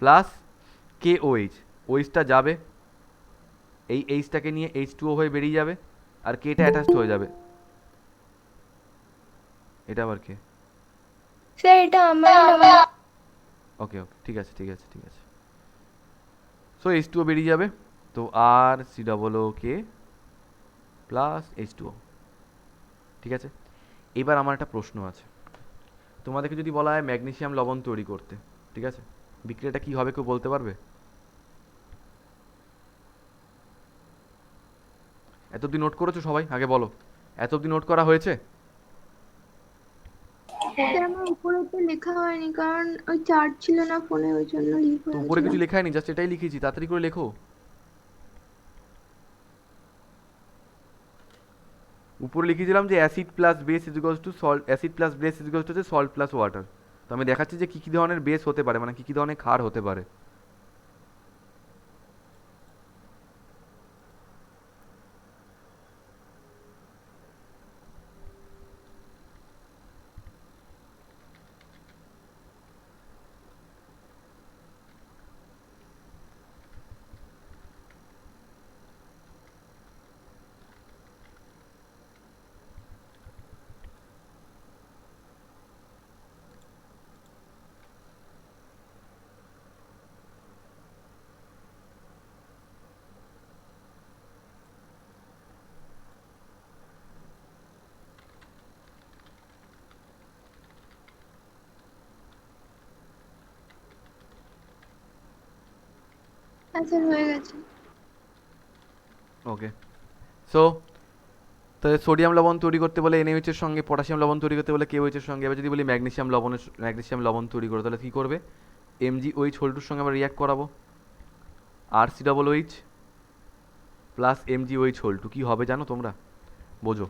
A: প্লাস KOH, ওইচটা যাবে, এই এইচটাকে নিয়ে H2O হয়ে বেরিয়ে যাবে, আর কেটা অ্যাটাচড হয়ে যাবে। এটা আবার কে?
D: স্যার এটা আমার
A: ওকে ওকে, ঠিক আছে ঠিক আছে ঠিক আছে। সো H2O বেরিয়ে যাবে, তো RCOOK প্লাস H2O, ঠিক আছে? এবার আমার একটা প্রশ্ন আছে, তোমাদেরকে যদি বলা হয় ম্যাগনেসিয়াম লবণ তৈরি করতে, ঠিক আছে, বিক্রিয়াটা কী হবে কেউ বলতে পারবে? এত অব্দি নোট করেছো সবাই? আগে বলো, এত অব্দি নোট করা হয়েছে?
C: হ্যাঁ।
D: স্যার আমার উপরে তো লেখা হয়নি কারণ ওই চার্জ ছিল না ফোনে, ওই জন্য লিভ
A: তো
D: হয়ে
A: উপরে কিছু
D: গেছিলাম।
A: লেখা হয়নি, জাস্ট এটাই লিখেছি, তাড়াতাড়ি করে লেখো। উপরে লিখেছিলাম যে acid plus base is equals to salt, acid plus base is equals to salt plus water. তো আমি দেখাচ্ছি যে কী কী ধরনের বেস হতে পারে, মানে কী কী ধরনের ক্ষার হতে পারে।
D: স্যার হয়ে গেছে।
A: ওকে, সো তাহলে সোডিয়াম লবণ তৈরি করতে বলে NaOH এর সঙ্গে, পটাশিয়াম লবণ তৈরি করতে বলে KOH এর সঙ্গে। এবার যদি বলি ম্যাগনেসিয়াম লবণ তৈরি করো, তাহলে কী করবে? MgOH হোল্ডুর সঙ্গে আমরা রিয়াক্ট করাবো, RCOOH প্লাস MgOH হোল্ডু। কী হবে জানো তোমরা? বোঝো।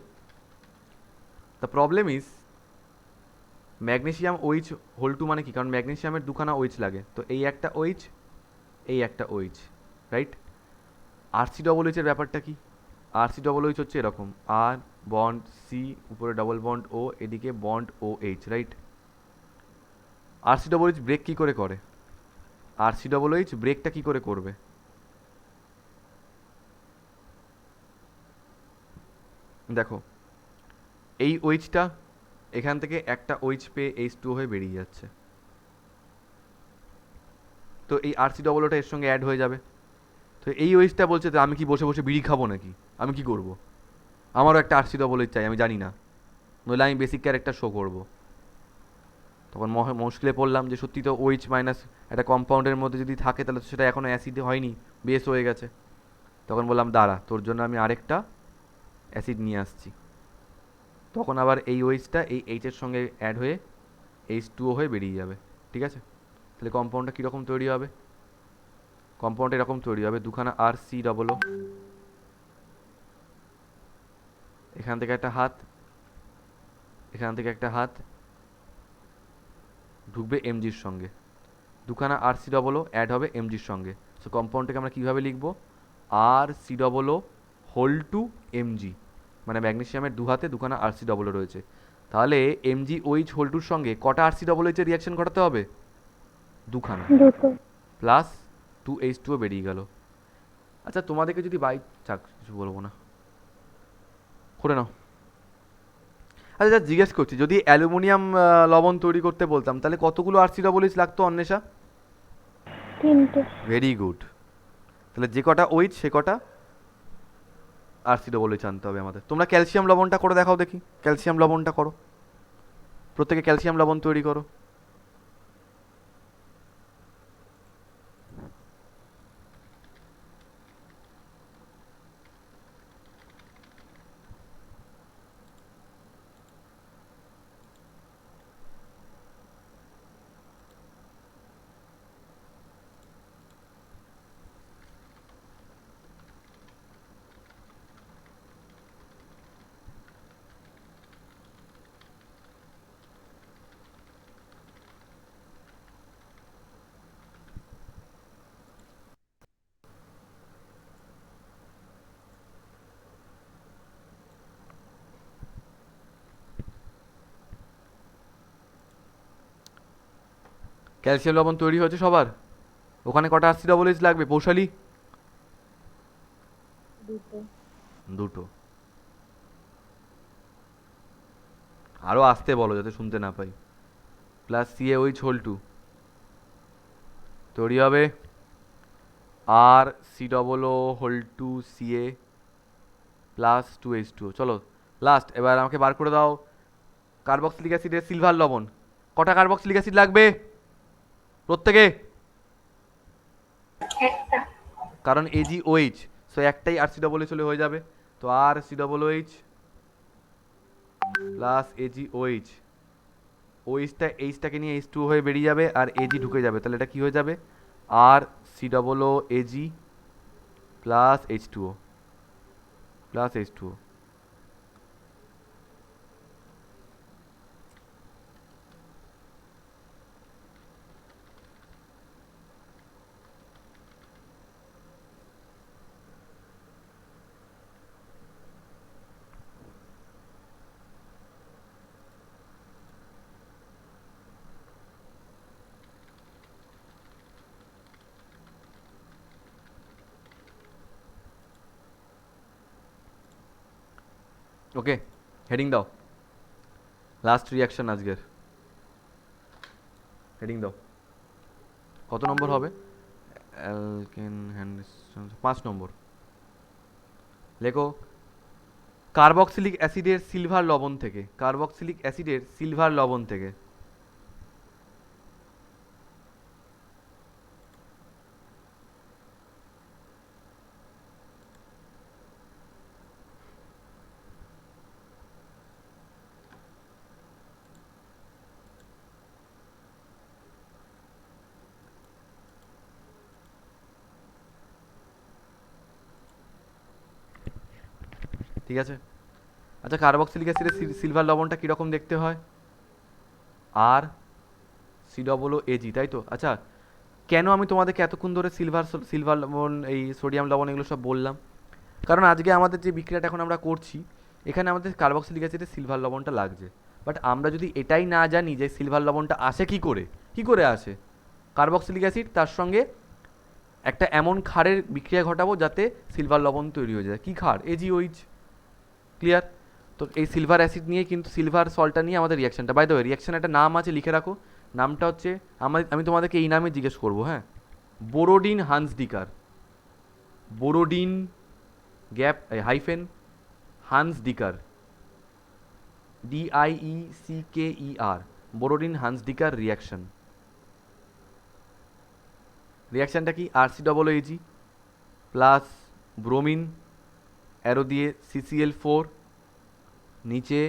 A: The problem is magnesium OH হোল্ডু মানে কি? কারণ ম্যাগনেসিয়ামের দুখানা OH লাগে, তো এই একটা OH, এই একটা OH, রাইট? RCOOH এর ব্যাপারটা কি? RCOOH হচ্ছে এরকম, আর বন্ড সি, উপরে ডবল বন্ড ও, এদিকে bond OH, right? RCOOH break কী করে করে? RCOOH ব্রেকটা কী করে করবে? দেখো, এই OH-টা এখান থেকে একটা OH পেয়ে H2O হয়ে বেরিয়ে যাচ্ছে, তো এই RCOOটা এর সঙ্গে অ্যাড হয়ে যাবে। তো এই OH-টা বলছে যে আমি কি বসে বসে বিড়ি খাবো নাকি? আমি কি করব? আমারও একটা RCOOH চাই, আমি জানি না, নইলে আমি বেসিক ক্যারেক্টার শো করব। তখন মুশকিলে পড়লাম যে সত্যি তো OH মাইনাস একটা কম্পাউন্ডের মধ্যে যদি থাকে তাহলে তো সেটা এখনও অ্যাসিড হয়নি, বেস হয়ে গেছে। তখন বললাম দাঁড়া, তোর জন্য আমি আরেকটা অ্যাসিড নিয়ে আসছি। তখন আবার এই OH-টা এই H-এর সঙ্গে অ্যাড হয়ে H2O হয়ে বেরিয়ে যাবে, ঠিক আছে? তাহলে কম্পাউন্ডটা কীরকম তৈরি হবে? কম্পাউন্ড এরকম তৈরি হবে, দুখানা RCOO, এখান থেকে একটা হাত, এখান থেকে একটা হাত ঢুকবে Mgর সঙ্গে, দুখানা RCOO অ্যাড হবে Mgর সঙ্গে। সো কম্পাউন্ডটাকে আমরা কীভাবে লিখবো? RCOO হোল টু Mg, মানে ম্যাগনেসিয়ামের দু হাতে দুখানা RCOO রয়েছে। তাহলে MgOH হোল টুর সঙ্গে কটা RCOOH এর রিয়াকশন ঘটাতে হবে? দুখানা,
B: দুটো।
A: প্লাস 2H2O বেরিয়ে গেল। আচ্ছা তোমাদেরকে যদি থাক কিছু বলবো না, করে নাও। আচ্ছা যা জিজ্ঞেস করছি, যদি অ্যালুমিনিয়াম লবণ তৈরি করতে বলতাম তাহলে কতগুলো RCOOH লাগতো অন্বেষা?
B: 3টে।
A: Very good. তাহলে যে কটা OH সে কটা RCOOH আনতে হবে আমাদের। তোমরা ক্যালসিয়াম লবণটা করে দেখাও দেখি, ক্যালসিয়াম লবণটা করো, প্রত্যেকে ক্যালসিয়াম লবণ তৈরি করো। ক্যালসিয়াম লবণ তৈরি হয়েছে সবার? ওখানে কটা RCOOH লাগবে পৌশালী? দুটো। আরও আসতে বলো যাতে শুনতে না পাই। প্লাস CaOH হোল টু তৈরি হবে RCOO whole two Ca plus 2H2O। চলো লাস্ট, এবার আমাকে বার করে দাও কার্বক্সিলিক অ্যাসিডের সিলভার লবণ। কটা কার্বক্সিলিক অ্যাসিড লাগবে প্রত্যেকে?
C: একটা।
A: কারণ AgOH, সো একটাই RCOOH হলে হয়ে যাবে। তো RCOOH প্লাস AgOH, OHটা Hটাকে নিয়ে H2O হয়ে বেরিয়ে যাবে আর Ag ঢুকে যাবে, তাহলে এটা কি হয়ে যাবে? RCOOAg plus H2O plus H2O। ওকে, হেডিং দাও, লাস্ট রিয়াকশন আজকের হেডিং দাও। কত নম্বর হবে? অ্যালকেন হ্যান্ডসন 5 নম্বর। লেখো কার্বক্সিলিক অ্যাসিডের সিলভার লবণ থেকে, কার্বক্সিলিক অ্যাসিডের সিলভার লবণ থেকে ঠিক আছে। আচ্ছা, কার্বক্সিলিক অ্যাসিডের সিলভার লবণটা কীরকম দেখতে হয়? আর COOAG, তাই তো? আচ্ছা, কেন আমি তোমাদেরকে এতক্ষণ ধরে সিলভার লবণ, এই সোডিয়াম লবণ এগুলো সব বললাম? কারণ আজকে আমাদের যে বিক্রিয়াটা এখন আমরা করছি, এখানে আমাদের কার্বক্সিলিক অ্যাসিডের সিলভার লবণটা লাগছে। বাট আমরা যদি এটাই না জানি যে সিলভার লবণটা আসে কী করে আসে, কার্বক্সিলিক অ্যাসিড তার সঙ্গে একটা এমন ক্ষারের বিক্রিয়া ঘটাবো যাতে সিলভার লবণ তৈরি হয়ে যায়। কী ক্ষার? AgOH। ক্লিয়ার? তো এই সিলভার অ্যাসিড নিয়ে কিন্তু সিলভার সল্টটা নিয়ে আমাদের রিয়াকশনটা, বাই দ্য ওয়ে রিয়াকশন একটা নাম আছে, লিখে রাখো। নামটা হচ্ছে, আমি তোমাদেরকে এই নামে জিজ্ঞেস করবো, হ্যাঁ। বোরোডিন হান্সডিকার। বোরোডিন গ্যাপ হাইফেন হান্সডিকার, DIECKER, বোরোডিন হান্সডিকার রিয়াকশন। রিয়াকশানটা কি? RCOOAG প্লাস ব্রোমিন, অ্যারো দিয়ে CCl4, নিচে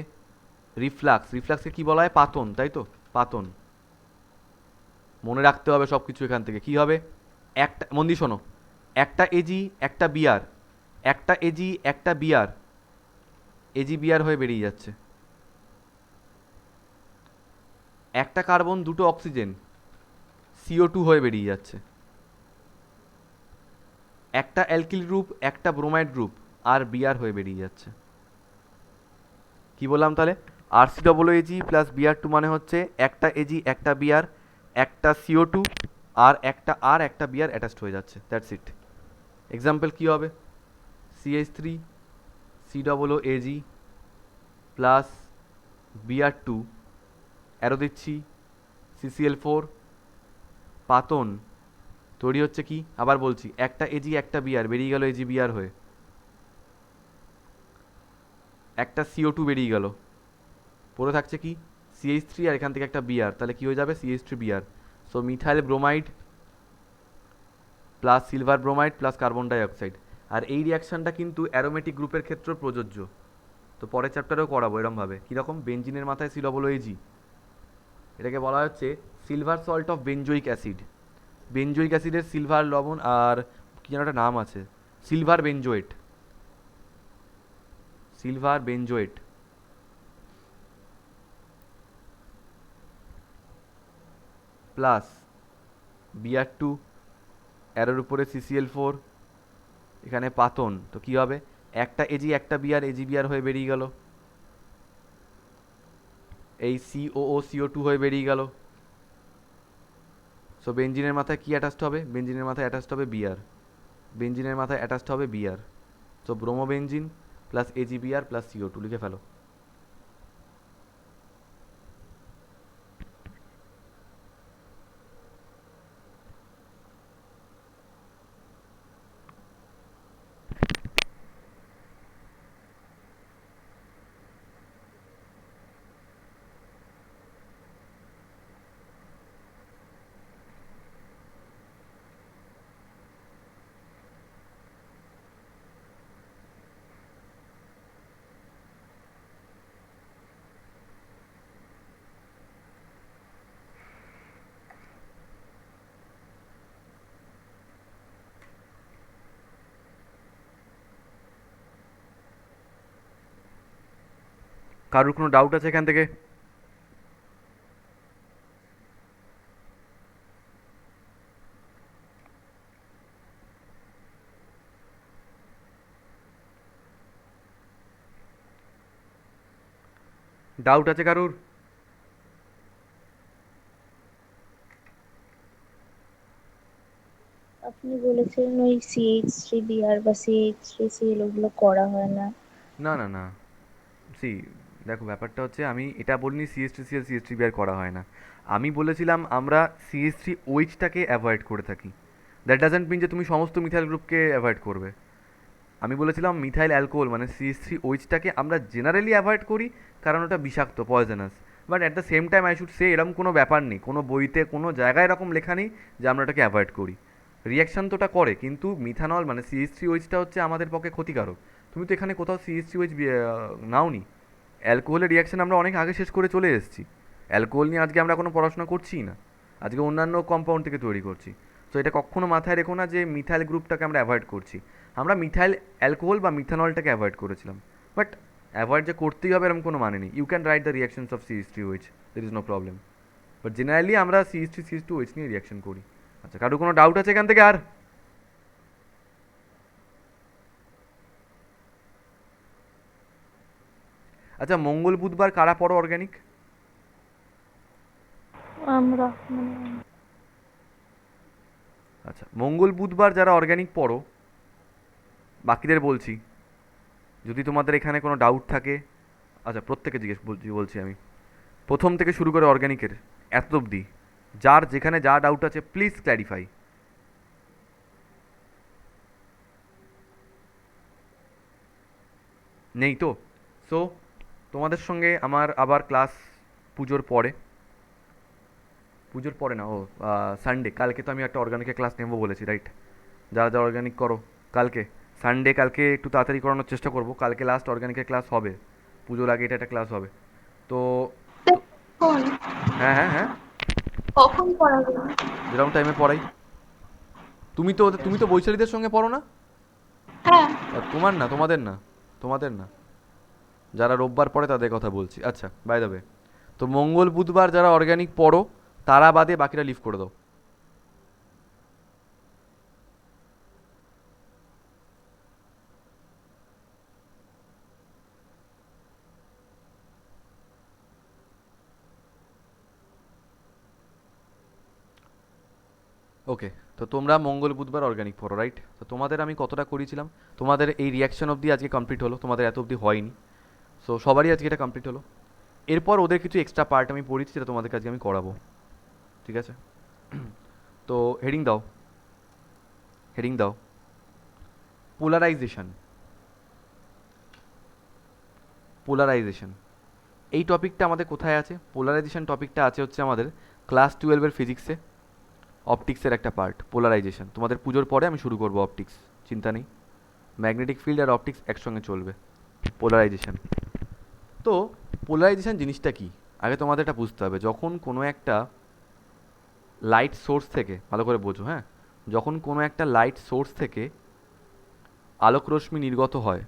A: রিফ্লাক্সকে কি বলা হয়? পাতন, তাই তো? পাতন। মনে রাখতে হবে সব কিছু এখান থেকে। কি হবে? একটা, মন দিয়ে শোনো, একটা এজি একটা বিয়ার, একটা এজি একটা বিয়ার, এজি বিয়ার হয়ে বেরিয়ে যাচ্ছে। একটা কার্বন দুটো অক্সিজেন, CO2 হয়ে বেরিয়ে যাচ্ছে। একটা অ্যালকিল গ্রুপ একটা ব্রোমাইড গ্রুপ, আর বিয়ার হয়ে বেরিয়ে যাচ্ছে। কি বললাম তাহলে? RCOOAG প্লাস BR2 মানে হচ্ছে একটা এজি একটা বিয়ার, একটা CO2 আর একটা বিয়ার অ্যাটাচড হয়ে যাচ্ছে। That's it. এক্সাম্পল কী হবে? CH3 COOAG plus BR2, arrow দিচ্ছি CCl4, পাতন, তৈরি হচ্ছে কি? আবার বলছি, একটা এজি একটা বিয়ার বেরিয়ে গেল এজি বিয়ার হয়ে, একটা CO2 বেরিয়ে গেল, পড়ে থাকছে কি? CH3 আর এখান থেকে একটা বিয়ার, তাহলে কি হয়ে যাবে? CH3 B R. So methyl bromide plus silver bromide plus carbon dioxide. আর এই রিয়াকশানটা কিন্তু অ্যারোমেটিক গ্রুপের ক্ষেত্রেও প্রযোজ্য। তো পরের চ্যাপ্টারেও করাবো এরমভাবে। কীরকম? বেঞ্জিনের মাথায় COOAG, এটাকে বলা হচ্ছে silver salt of benzoic acid. Benzoic অ্যাসিডের সিলভার লবণ, আর কি যেন একটা নাম আছে, silver benzoate, silver benzoate. Plus BR2, অ্যারোর উপরে CCl4, এখানে পাতন, তো কি হবে? একটা এজি একটা বিয়ার, এজি বিয়ার হয়ে বেরিয়ে গেল, এই COO CO2 হয়ে বেরিয়ে গেল। সো বেঞ্জিনের মাথায় কি অ্যাটাচড হবে? বেঞ্জিনের মাথায় অ্যাটাচড হবে বিয়ার, বেঞ্জিনের মাথায় অ্যাটাচড হবে B R. So bromobenzene plus AgBr plus CO2 লিখে ফেলো। কারোর কোনো ডাউট আছে এখান থেকে? ডাউট আছে কারোর?
B: আপনি বলেছিলেন ওই CH3Br বা CH3Cl ওগুলো করা হয় না।
A: না না না, সি, দেখো ব্যাপারটা হচ্ছে, আমি এটা বলিনি CH3Cl CH3Br করা হয় না। আমি বলেছিলাম আমরা CH3OHটাকে অ্যাভয়েড করে থাকি। দ্যাট ডাজেন্ট মিন যে তুমি সমস্ত মিথাইল গ্রুপকে অ্যাভয়েড করবে। আমি বলেছিলাম মিথাইল অ্যালকোহল মানে CH3OHটাকে আমরা জেনারেলি অ্যাভয়েড করি, কারণ ওটা বিষাক্ত, poisonous. But at the same time I should say এরকম কোনো ব্যাপার নেই, কোনো বইতে কোনো জায়গায় এরকম লেখা নেই যে আমরা ওটাকে অ্যাভয়েড করি। রিয়াকশান তো ওটা করে, কিন্তু মিথানল মানে CH3OHটা হচ্ছে আমাদের পক্ষে ক্ষতিকারক। তুমি তো এখানে কোথাও CH3OH নাওনি। অ্যালকোহলের রিয়াকশান আমরা অনেক আগে শেষ করে চলে এসেছি। অ্যালকোহল নিয়ে আজকে আমরা কোনো পড়াশোনা করছিই না, আজকে অন্যান্য কম্পাউন্ড থেকে তৈরি করছি। তো এটা কখনো মাথায় রেখো না যে মিথাইল গ্রুপটাকে আমরা অ্যাভয়েড করছি। আমরা মিথাইল অ্যালকোহল বা মিথানলটাকে অ্যাভয়েড করেছিলাম। বাট অ্যাভয়েড যে করতেই হবে এরকম কোনো মানে নেই। You can write the reactions of C history which there is no problem, but generally আমরা C history C two which নিয়ে রিয়াকশন করি। আচ্ছা, কারো কোনো ডাউট আছে এখান থেকে আর? আচ্ছা, মঙ্গল বুধবার কারা পড়ো অর্গানিক?
B: আমরা মানে
A: আচ্ছা, মঙ্গল বুধবার যারা অর্গানিক পড়ো, বাকিদের বলছি, যদি তোমাদের এখানে কোনো ডাউট থাকে, আচ্ছা প্রত্যেকে বলছি আমি, প্রথম থেকে শুরু করে অর্গানিকের এত অবধি যার যেখানে যা ডাউট আছে প্লিজ ক্ল্যারিফাই। নেই তো? সো তোমাদের সঙ্গে আমার আবার ক্লাস পুজোর পরে, পুজোর পরে না, ও সানডে, কালকে তো আমি একটা অর্গানিকের ক্লাস নেবো বলেছি, রাইট? যারা যারা অর্গানিক করো কালকে সানডে, কালকে একটু তাড়াতাড়ি করানোর চেষ্টা করব, কালকে লাস্ট অর্গানিকের ক্লাস হবে, পুজোর আগে এটা একটা ক্লাস হবে। তো
D: কখন
A: হ্যাঁ হ্যাঁ হ্যাঁ,
D: কখন পড়াবে?
A: যেরকম টাইমে পড়াই। তুমি তো বৈশালীদের সঙ্গে পড়ো না?
D: হ্যাঁ।
A: তোমার না, তোমাদের না, তোমাদের না, যারা রোববার পড়ে তাদের কথা বলছি। আচ্ছা, বাই দ্য ওয়ে, তো মঙ্গল বুধবার যারা অর্গানিক পড়ো তারা বাদে বাকিরা লিভ করে দাও। ওকে, তো তোমরা মঙ্গল বুধবার অর্গানিক পড়ো, রাইট? তো তোমাদের আমি কতটা করিয়েছিলাম, তোমাদের এই রিয়াকশন অবধি আজকে কমপ্লিট হলো, তোমাদের এত অবধি হয়নি। সো সবারই আজকে এটা কমপ্লিট হলো। এরপর ওদের কিছু এক্সট্রা পার্ট আমি পড়িয়েছি, যেটা তোমাদেরকে আজকে আমি করাবো, ঠিক আছে? তো হেডিং দাও, হেডিং দাও, পোলারাইজেশন। পোলারাইজেশন এই টপিকটা আমাদের কোথায় আছে? পোলারাইজেশন টপিকটা আছে হচ্ছে আমাদের ক্লাস 12-এর ফিজিক্সে, অপটিক্সের একটা পার্ট পোলারাইজেশন। তোমাদের পুজোর পরে আমি শুরু করবো অপটিক্স, চিন্তা নেই, ম্যাগনেটিক ফিল্ড আর অপটিক্স একসঙ্গে চলবে। পোলারাইজেশন, তো পোলারাইজেশন জিনিসটা কি আগে তোমাদের এটা বুঝতে হবে। যখন কোনো একটা লাইট সোর্স থেকে, ভালো করে বোঝো হ্যাঁ, যখন কোনো একটা লাইট সোর্স থেকে আলোক রশ্মি নির্গত হয়,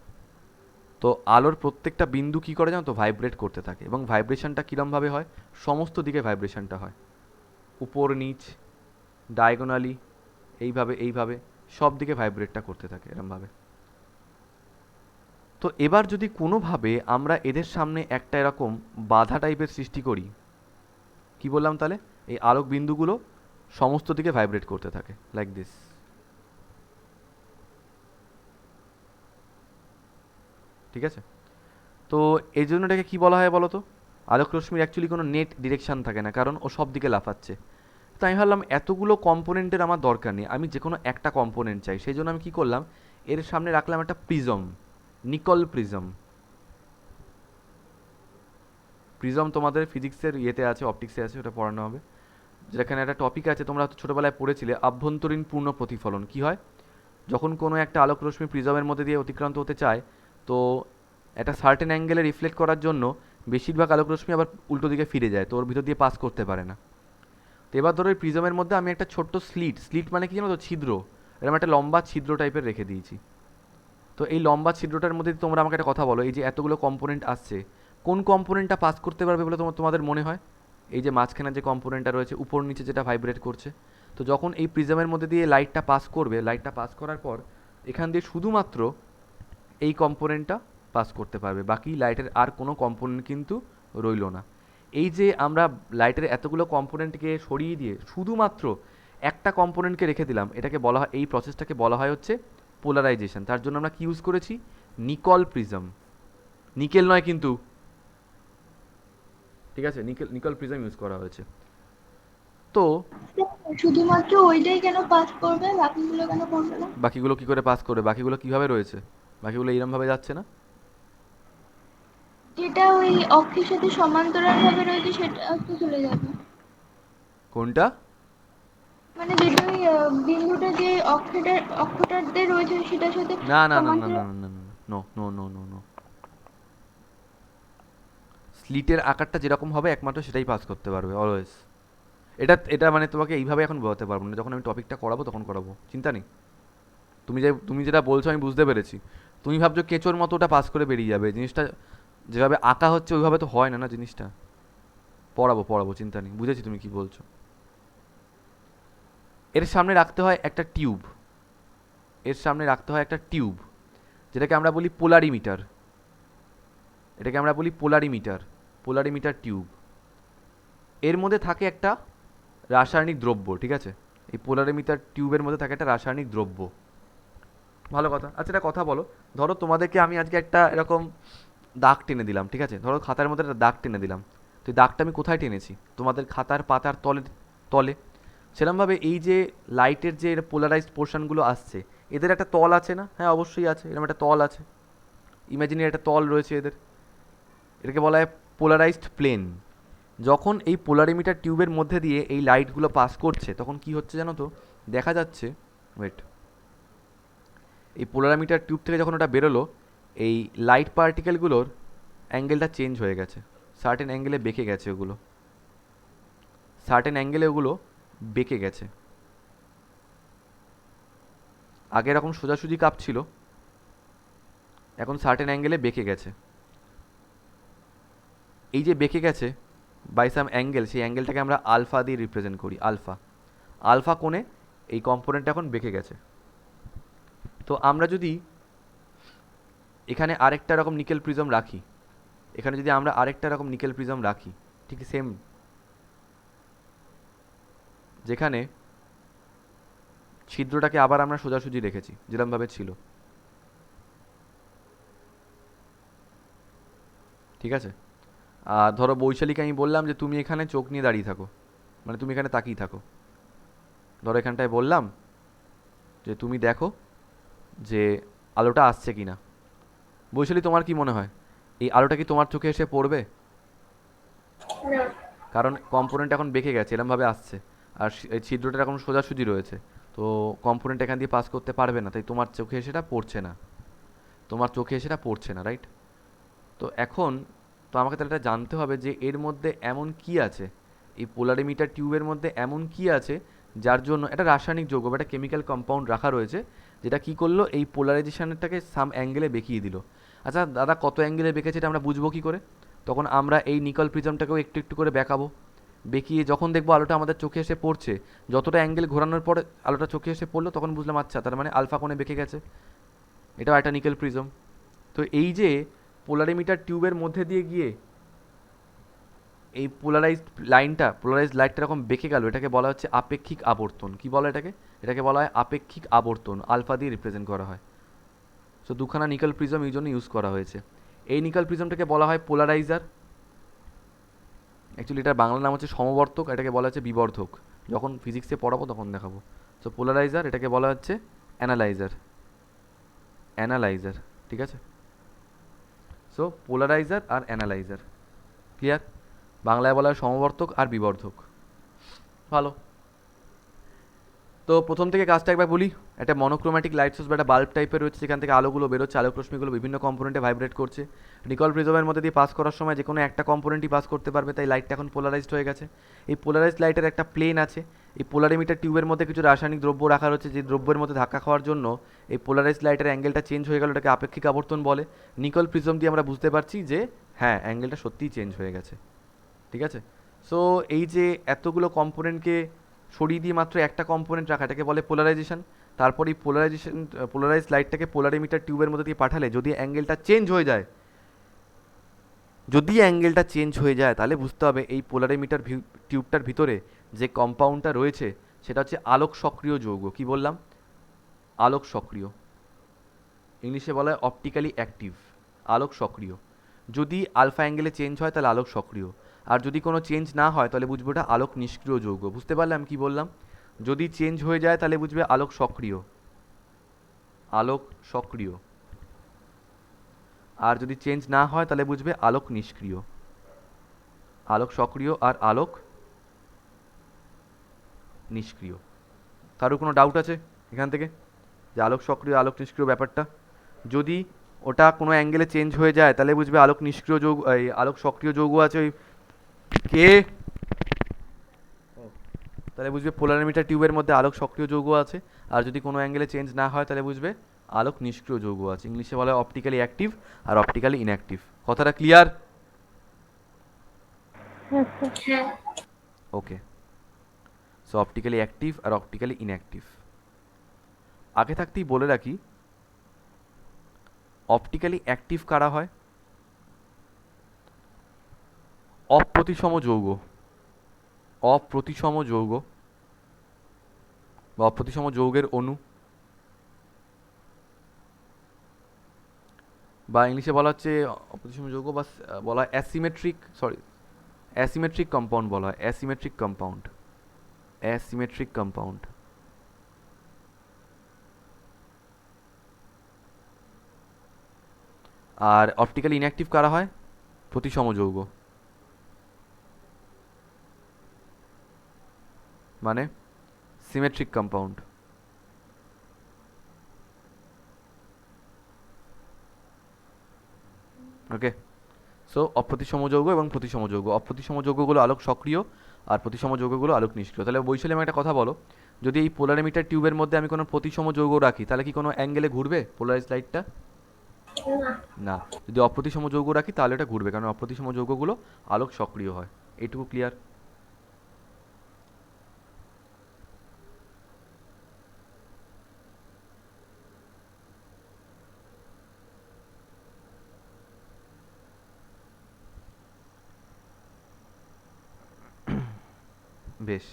A: তো আলোর প্রত্যেকটা বিন্দু কী করে জানো তো? ভাইব্রেট করতে থাকে। এবং ভাইব্রেশনটা কীরমভাবে হয়? সমস্ত দিকে ভাইব্রেশনটা হয়, উপর নিচ, ডায়াগোনালি, এইভাবে এইভাবে সব দিকে ভাইব্রেটটা করতে থাকে এরমভাবে। তো এবার যদি কোনোভাবে আমরা এদের সামনে একটা এরকম বাধা টাইপের সৃষ্টি করি, কি বললাম তাহলে? এই আলোক বিন্দুগুলো সমস্ত দিকে ভাইব্রেট করতে থাকে লাইক দিস, ঠিক আছে? তো এই জন্য এটাকে কী বলা হয় বলো তো? আলোক রশ্মির অ্যাকচুয়ালি কোনো নেট ডিরেকশান থাকে না, কারণ ও সব দিকে লাফাচ্ছে। তো আমি ভাবলাম এতগুলো কম্পোনেন্টের আমার দরকার নেই, আমি যে কোনো একটা কম্পোনেন্ট চাই। সেই জন্য আমি কী করলাম, এর সামনে রাখলাম একটা প্রিজম, নিকল প্রিজম। প্রিজম তোমাদের ফিজিক্সের ইয়েতে আছে, অপটিক্সে আছে, ওটা পড়ানো হবে। যেখানে একটা টপিক আছে, তোমরা ছোটোবেলায় পড়েছিলে, আভ্যন্তরীণ পূর্ণ প্রতিফলন। কি হয় যখন কোনো একটা আলোক রশ্মি প্রিজমের মধ্যে দিয়ে অতিক্রান্ত হতে চায়, তো একটা সার্টেন অ্যাঙ্গেলে রিফ্লেক্ট করার জন্য বেশিরভাগ আলোক রশ্মি আবার উল্টো দিকে ফিরে যায়, তো ওর ভিতর দিয়ে পাস করতে পারে না। তো এবার ধরো এই প্রিজমের মধ্যে আমি একটা ছোট্ট স্লিট মানে কি জানো তো? ছিদ্র, এরকম একটা লম্বা ছিদ্র টাইপের রেখে দিয়েছি। তো এই লম্বা ছিদ্রটার মধ্যে তোমরা আমাকে একটা কথা বলো, এই যে এতগুলো কম্পোনেন্ট আসছে, কোন কম্পোনেন্টটা পাস করতে পারবে বলে তোমাদের মনে হয়? এই যে মাঝখানে যে কম্পোনেন্টটা রয়েছে উপর নিচে যেটা ভাইব্রেট করছে, তো যখন এই প্রিজমের মধ্যে দিয়ে লাইটটা পাস করবে, লাইটটা পাস করার পর এখান দিয়ে শুধুমাত্র এই কম্পোনেন্টটা পাস করতে পারবে, বাকি লাইটের আর কোনো কম্পোনেন্ট কিন্তু রইল না। এই যে আমরা লাইটের এতগুলো কম্পোনেন্টকে সরিয়ে দিয়ে শুধুমাত্র একটা কম্পোনেন্টকে রেখে দিলাম, এটাকে বলা হয়, এই প্রসেসটাকে বলা হয় হচ্ছে পোলারাইজেশন। তার জন্য আমরা কি ইউজ করেছি? নিকল প্রিজম, নিকেল নয় কিন্তু, ঠিক আছে? নিকল প্রিজম ইউজ করা হয়েছে। তো
D: শুধুমাত্র ওইটাই কেন পাস করবে, বাকিগুলো কেন করবে না?
A: বাকিগুলো কি করে পাস করবে? বাকিগুলো কিভাবে রয়েছে? বাকিগুলো এইরমভাবে যাচ্ছে না?
D: যেটা ওই অক্ষের সাথে সমান্তরাল ভাবে রয়েছে সেটা তো চলে যাবে।
A: কোনটা?
D: মানে যেটা ওই বিন্দুটা যে অক্ষটাতে রয়েছে সেটার সাথে
A: না না না না না
D: সমান্তরাল।
A: না না, no no no no no, স্লিটের আকারটা যেরকম হবে একমাত্র সেটাই পাস করতে পারবে অলওয়েজ। এটা এটা মানে তোমাকে এইভাবে এখন বোঝাতে পারবো না, যখন আমি টপিকটা করাবো তখন করাবো, চিন্তা নেই। তুমি যেটা বলছো আমি বুঝতে পেরেছি। তুমি ভাবছো কেঁচোর মতো ওটা পাস করে বেরিয়ে যাবে, জিনিসটা যেভাবে আঁকা হচ্ছে ওইভাবে তো হয় না, না জিনিসটা। পড়াবো পড়াবো, চিন্তা নেই, বুঝেছি তুমি কি বলছো। এর সামনে রাখতে হয় একটা টিউব, এর সামনে রাখতে হয় একটা টিউব, যেটাকে আমরা বলি পোলারিমিটার, এটাকে আমরা বলি পোলারিমিটার, পোলারিমিটার টিউব। এর মধ্যে থাকে একটা রাসায়নিক দ্রব্য, ঠিক আছে, এই পোলারিমিটার টিউবের মধ্যে থাকে একটা রাসায়নিক দ্রব্য। ভালো কথা। আচ্ছা একটা কথা বলো, ধরো তোমাদেরকে আমি আজকে একটা এরকম দাগ টেনে দিলাম, ঠিক আছে, ধরো খাতার মধ্যে একটা দাগ টেনে দিলাম, তো এই দাগটা আমি কোথায় টেনেছি? তোমাদের খাতার পাতার তলে, তলে। সেরকমভাবে এই যে লাইটের যে পোলারাইজড পোর্শনগুলো আসছে, এদের একটা তল আছে না? হ্যাঁ অবশ্যই আছে, এরকম একটা তল আছে, ইমাজিনারি একটা তল রয়েছে এদের, এটাকে বলা হয় পোলারাইজড প্লেন। যখন এই পোলারিমিটার টিউবের মধ্যে দিয়ে এই লাইটগুলো পাস করছে তখন কি হচ্ছে জানো তো? দেখা যাচ্ছে, ওয়েট, এই পোলারিমিটার টিউব থেকে যখন ওটা বেরোলো, এই লাইট পার্টিকেলগুলোর অ্যাঙ্গেলটা চেঞ্জ হয়ে গেছে, সার্টেন অ্যাঙ্গেলে বেঁকে গেছে ওগুলো, সার্টেন অ্যাঙ্গেলে ওগুলো বেঁকে গেছে। আগে এরকম সোজাসুজি কাপ ছিল, এখন সার্টেন অ্যাঙ্গেলে বেঁকে গেছে। এই যে বেঁকে গেছে বাই সাম অ্যাঙ্গেল, সেই অ্যাঙ্গেলটাকে আমরা আলফা দিয়ে রিপ্রেজেন্ট করি, আলফা। আলফা কোণে এই কম্পোনেন্টটা এখন বেঁকে গেছে। তো আমরা যদি এখানে আরেকটা রকম নিকেল প্রিজম রাখি, এখানে যদি আমরা আরেকটা রকম নিকেল প্রিজম রাখি, ঠিক সেম, যেখানে ছিদ্রটাকে আবার আমরা সোজাসুজি রেখেছি যেরকমভাবে ছিল, ঠিক আছে। আর ধরো বৈশালীকে আমি বললাম যে তুমি এখানে চোখ নিয়ে দাঁড়িয়ে থাকো, মানে তুমি এখানে তাকিয়ে থাকো। ধরো এখানটায় বললাম যে তুমি দেখো যে আলোটা আসছে কি না। বৈশালী তোমার কি মনে হয় এই আলোটা কি তোমার চোখে এসে পড়বে?
C: না।
A: কারণ কম্পোনেন্ট এখন বেঁকে গেছে, এরমভাবে আসছে, আর এই ছিদ্রটা এখন সোজাসুজি রয়েছে, তো কম্পোনেন্ট এখান দিয়ে পাস করতে পারবে না, তাই তোমার চোখে সেটা পড়ছে না, তোমার চোখে সেটা পড়ছে না, রাইট? তো এখন তো আমাকে তাহলে এটা জানতে হবে যে এর মধ্যে এমন কি আছে, এই পোলারিমিটার টিউবের মধ্যে এমন কি আছে যার জন্য একটা রাসায়নিক যৌগ বা একটা কেমিক্যাল কম্পাউন্ড রাখা রয়েছে, যেটা কি করলো এই পোলারাইজেশনটাকে সাম অ্যাঙ্গেলে বেঁকিয়ে দিল। আচ্ছা দাদা কত অ্যাঙ্গেলে বেঁকেছে এটা আমরা বুঝবো কী করে? তখন আমরা এই নিকল প্রিজমটাকেও একটু একটু করে বেঁকাবো, বেঁকিয়ে যখন দেখবো আলোটা আমাদের চোখে এসে পড়ছে, যতটা অ্যাঙ্গেল ঘোরানোর পরে আলোটা চোখে এসে পড়লো, তখন বুঝলাম আচ্ছা তার মানে আলফা কোণে বেঁকে গেছে, এটাও একটা নিকেল প্রিজম। তো এই যে পোলারিমিটার টিউবের মধ্যে দিয়ে গিয়ে এই পোলারাইজড লাইনটা, পোলারাইজড লাইটটা এরকম বেঁকে গেল, এটাকে বলা হচ্ছে আপেক্ষিক আবর্তন। কি বলে এটাকে? এটাকে বলা হয় আপেক্ষিক আবর্তন, আলফা দিয়ে রিপ্রেজেন্ট করা হয়। সো দুখানা নিকেল প্রিজম এই জন্য ইউজ করা হয়েছে। এই নিকেল প্রিজমটাকে বলা হয় পোলারাইজার, অ্যাকচুয়ালি এটার বাংলা নাম হচ্ছে সমবর্তক, এটাকে বলা হচ্ছে বিবর্ধক, যখন ফিজিক্সে পড়াবো তখন দেখাবো। সো পোলারাইজার, এটাকে বলা হচ্ছে অ্যানালাইজার, অ্যানালাইজার, ঠিক আছে। সো পোলারাইজার আর অ্যানালাইজার, ক্লিয়ার? বাংলায় বলা হয় সমবর্তক আর বিবর্ধক। ভালো। তো প্রথম থেকে কাজটা একবার বলি। একটা মনোক্রোম্যাটিক লাইট সোর্স বা একটা বাল্ব টাইপের রয়েছে, যেখান থেকে আলোগুলো বেরোচ্ছে, আলোক রশ্মিগুলো বিভিন্ন কম্পোনেন্টে ভাইব্রেট করছে। নিকল প্রিজমের মধ্যে দিয়ে পাস করার সময় যে কোনো একটা কম্পোনেন্টই পাস করতে পারবে, তাই লাইটটা এখন পোলারাইজড হয়ে গেছে। এই পোলারাইজড লাইটের একটা প্লেন আছে, এই পোলারিমিটার টিউবের মধ্যে কিছু রাসায়নিক দ্রব্য রাখা রয়েছে, যে দ্রব্যের মধ্যে ধাক্কা খাওয়ার জন্য এই পোলারাইজড লাইটের অ্যাঙ্গেলটা চেঞ্জ হয়ে গেল, এটাকে আপেক্ষিক আবর্তন বলে। নিকল প্রিজম দিয়ে আমরা বুঝতে পারছি যে হ্যাঁ অ্যাঙ্গেলটা সত্যিই চেঞ্জ হয়ে গেছে, ঠিক আছে। সো এই যে এতগুলো কম্পোনেন্টকে সরিয়ে দিয়ে মাত্র একটা কম্পোনেন্ট রাখা, এটাকে বলে পোলারাইজেশন। তারপর এই পোলারাইজড লাইটটাকে পোলারিমিটার টিউবের মধ্যে দিয়ে পাঠালে যদি অ্যাঙ্গেলটা চেঞ্জ হয়ে যায়, যদি অ্যাঙ্গেলটা চেঞ্জ হয়ে যায় তাহলে বুঝতে হবে এই পোলারিমিটার টিউবটার ভিতরে যে কম্পাউন্ডটা রয়েছে সেটা হচ্ছে আলোক সক্রিয় যৌগ। কি বললাম? আলোক সক্রিয়, ইংলিশে বলা হয় অপটিক্যালি অ্যাক্টিভ, আলোক সক্রিয়। যদি আলফা অ্যাঙ্গেলে চেঞ্জ হয় তাহলে আলোক সক্রিয়, আর যদি কোনো চেঞ্জ না হয় তাহলে বুঝবো এটা আলোক নিষ্ক্রিয় যৌগ। বুঝতে পারলাম কি বললাম? যদি চেঞ্জ হয়ে যায় তাহলে বুঝবে আলোক সক্রিয়, আলোক সক্রিয়, আর যদি চেঞ্জ না হয় তাহলে বুঝবে আলোক নিষ্ক্রিয়। আলোক সক্রিয় আর আলোক নিষ্ক্রিয়। কারো কোনো ডাউট আছে এখান থেকে যে আলোক সক্রিয় আলোক নিষ্ক্রিয় ব্যাপারটা? যদি ওটা কোনো অ্যাঙ্গেলে চেঞ্জ হয়ে যায় তাহলে বুঝবে আলোক নিষ্ক্রিয় যৌগ, এই আলোক সক্রিয় যৌগ আছে ওই কে, তাহলে বুঝবে পোলারিমিটার টিউবের মধ্যে আলোক সক্রিয় যৌগ আছে। আর যদি কোনো অ্যাঙ্গেলে চেঞ্জ না হয় তাহলে বুঝবে আলোক নিষ্ক্রিয় যৌগ আছে। ইংলিশে বলা হয় অপটিক্যালি অ্যাক্টিভ আর অপটিক্যালি ইনঅ্যাক্টিভ। কথাটা ক্লিয়ার?
C: হ্যাঁ।
A: ওকে, সো অপটিক্যালি অ্যাক্টিভ আর অপটিক্যালি ইনঅ্যাক্টিভ। আগে থাকতেই বলে রাখি, অপটিক্যালি অ্যাক্টিভ কারা হয়? অপ্রতিসম যৌগ, অপ্রতিসম যৌগ বা অপ্রতিসম যৌগের অণু, বা ইংলিশে বলা হচ্ছে অপ্রতিসম যৌগ, বা বলা হয় অ্যাসিমেট্রিক, সরি অ্যাসিমেট্রিক কম্পাউন্ড বলা হয়, অ্যাসিমেট্রিক কম্পাউন্ড, অ্যাসিমেট্রিক কম্পাউন্ড। আর অপটিক্যালি ইনঅ্যাক্টিভ কারা হয়? প্রতিসম যৌগ, মানে সিমেট্রিক কম্পাউন্ড। ওকে, সো অপ্রতিসম যৌগ এবং প্রতিসম যৌগ। অপ্রতিসম যৌগগুলো আলোক সক্রিয় আর প্রতিসম যৌগগুলো আলোক নিষ্ক্রিয়। তাহলে বৈশালী আমি একটা কথা বলো, যদি এই পোলারিমিটার টিউবের মধ্যে আমি কোনো প্রতিসম যৌগ রাখি তাহলে কি কোনো অ্যাঙ্গেলে ঘুরবে পোলারাইজ লাইটটা?
C: না।
A: না। যদি অপ্রতিসম যৌগ রাখি তাহলে এটা ঘুরবে, কারণ অপ্রতিসম যৌগগুলো আলোক সক্রিয় হয়। এইটুকু ক্লিয়ার? বেশ,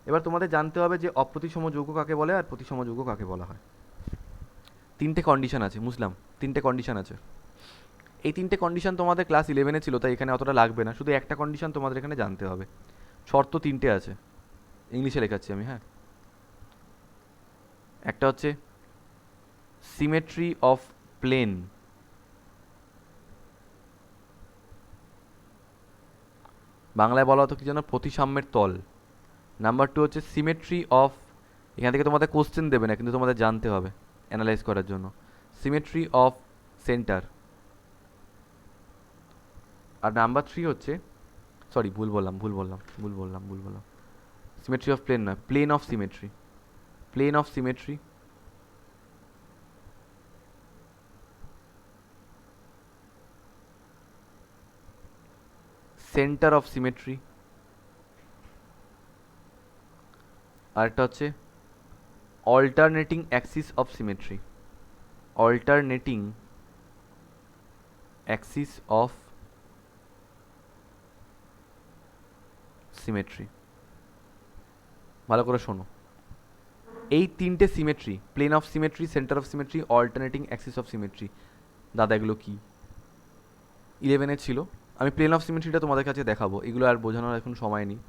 A: এবার তোমাদের জানতে হবে যে অপ্রতিসম যৌগ কাকে বলে আর প্রতিসম যৌগ কাকে বলা হয়। তিনটে কন্ডিশন আছে, বুঝলাম, তিনটে কন্ডিশন আছে। এই তিনটে কন্ডিশন তোমাদের ক্লাস 11-এ ছিল, তাই এখানে অতটা লাগবে না। শুধু একটা কন্ডিশন তোমাদের এখানে জানতে হবে। শর্ত তিনটে আছে, ইংলিশে লেখাচ্ছি আমি, হ্যাঁ। একটা হচ্ছে সিমেট্রি অফ প্লেন, বাংলায় বলা হতো কি যেন, প্রতিসাম্যের তল। নাম্বার 2 হচ্ছে সিমেট্রি অফ, এখান থেকে তোমাদের কোশ্চেন দেবে না কিন্তু তোমাদের জানতে হবে অ্যানালাইজ করার জন্য, সিমেট্রি অফ সেন্টার। আর নাম্বার 3 হচ্ছে, সরি ভুল বললাম, সিমেট্রি অফ প্লেন নয়, plane of symmetry, plane of symmetry. Centre of symmetry. আরেকটা হচ্ছে alternating axis of symmetry, alternating axis of symmetry. ভালো করে শোনো, এই তিনটে symmetry, plane of symmetry, centre of symmetry, alternating axis of symmetry, দাদা এগুলো কি 11-এ ছিল। আমি প্লেন অফ সিমেট্রিটা তোমাদের কাছে দেখাবো, এগুলো আর বোঝানোর এখন সময় নেই।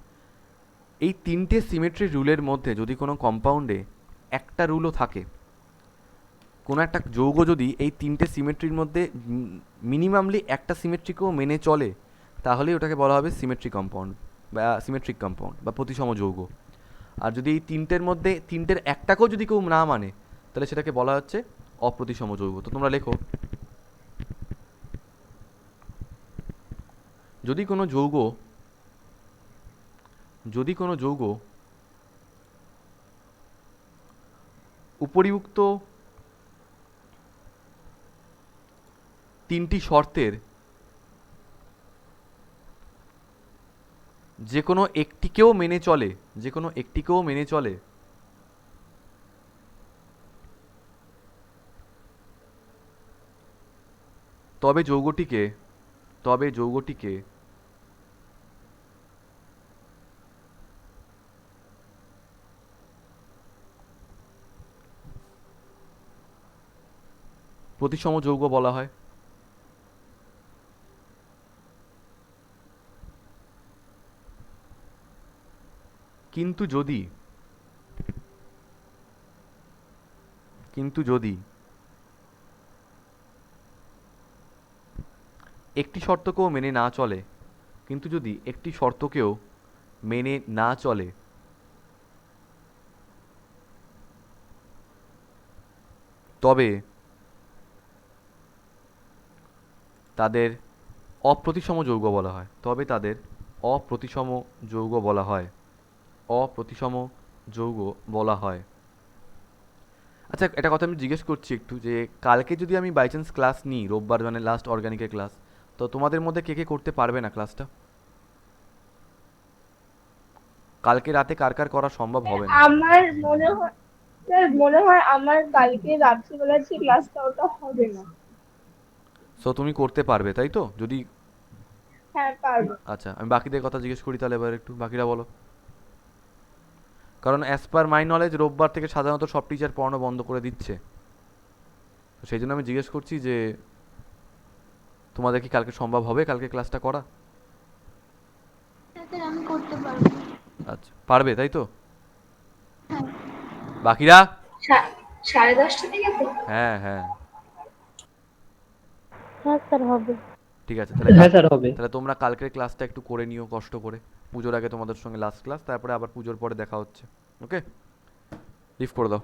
A: এই তিনটে সিমেট্রি রুলের মধ্যে যদি কোনো কম্পাউন্ডে একটা রুলও থাকে, কোনো একটা যৌগ যদি এই তিনটে সিমেট্রির মধ্যে মিনিমামলি একটা সিমেট্রিকেও মেনে চলে, তাহলেই ওটাকে বলা হবে সিমেট্রিক কম্পাউন্ড বা সিমেট্রিক কম্পাউন্ড বা প্রতিসম যৌগ। আর যদি এই তিনটের মধ্যে তিনটের একটাকেও যদি কেউ না মানে, তাহলে সেটাকে বলা হচ্ছে অপ্রতিসম যৌগ। তো তোমরা লেখো, যদি কোনো যৌগ, যদি কোনো যৌগ উপরিউক্ত তিনটি শর্তের যে কোনো একটিকেও মেনে চলে, যে কোনো একটিকেও মেনে চলে, তবে যৌগটিকে, তবে যৌগটিকে প্রতিসম যৌগ বলা হয়। কিন্তু যদি, কিন্তু যদি একটি শর্তকেও মেনে না চলে, কিন্তু যদি একটি শর্তকেও মেনে না চলে, তবে তাদের অপ্রতিসম যৌগ বলা হয়, তবে তাদের অপ্রতিসম যৌগ বলা হয়, অপ্রতিসম যৌগ বলা হয়। আচ্ছা, এটা কথা আমি জিজ্ঞেস করছি একটু, যে কালকে যদি আমি বাই চান্স ক্লাস নিই, রোববার মানে লাস্ট অর্গানিকের ক্লাস, তো তোমাদের মধ্যে কে কে করতে পারবে না ক্লাসটা? কালকে রাতে কার কার করা সম্ভব হবে না?
E: আমার মনে হয়, স্যার মনে হয় আমার কালকে রাত্রিবেলার যে ক্লাসটা ওটা হবে না।
A: সো তুমি করতে পারবে তাই তো? যদি
E: হ্যাঁ পারবো।
A: আচ্ছা, আমি বাকিদের কথা জিজ্ঞেস করি তাহলে এবার একটু, বাকিরা বলো। কারণ অ্যাজ পার মাই নলেজ রোববার থেকে সাধারণত সব টিচার পড়ানো বন্ধ করে দিচ্ছে, তো সেই জন্য আমি জিজ্ঞেস করছি যে তোমাদের কি কালকে সম্ভব হবে কালকে ক্লাসটা করা?
D: হ্যাঁ স্যার, আমি করতে পারবো।
A: আচ্ছা, পারবে তাই তো?
D: হ্যাঁ।
A: বাকিরা?
C: 10:30 থেকে তো?
A: হ্যাঁ হ্যাঁ,
B: হ্যাঁ স্যার হবে।
A: ঠিক আছে তাহলে
F: হ্যাঁ স্যার হবে।
A: তাহলে তোমরা কালকের ক্লাসটা একটু করে নিও কষ্ট করে। পুজোর আগে তোমাদের সঙ্গে লাস্ট ক্লাস, তারপরে আবার পুজোর পরে দেখা হচ্ছে। ওকে, লিভ করে দাও।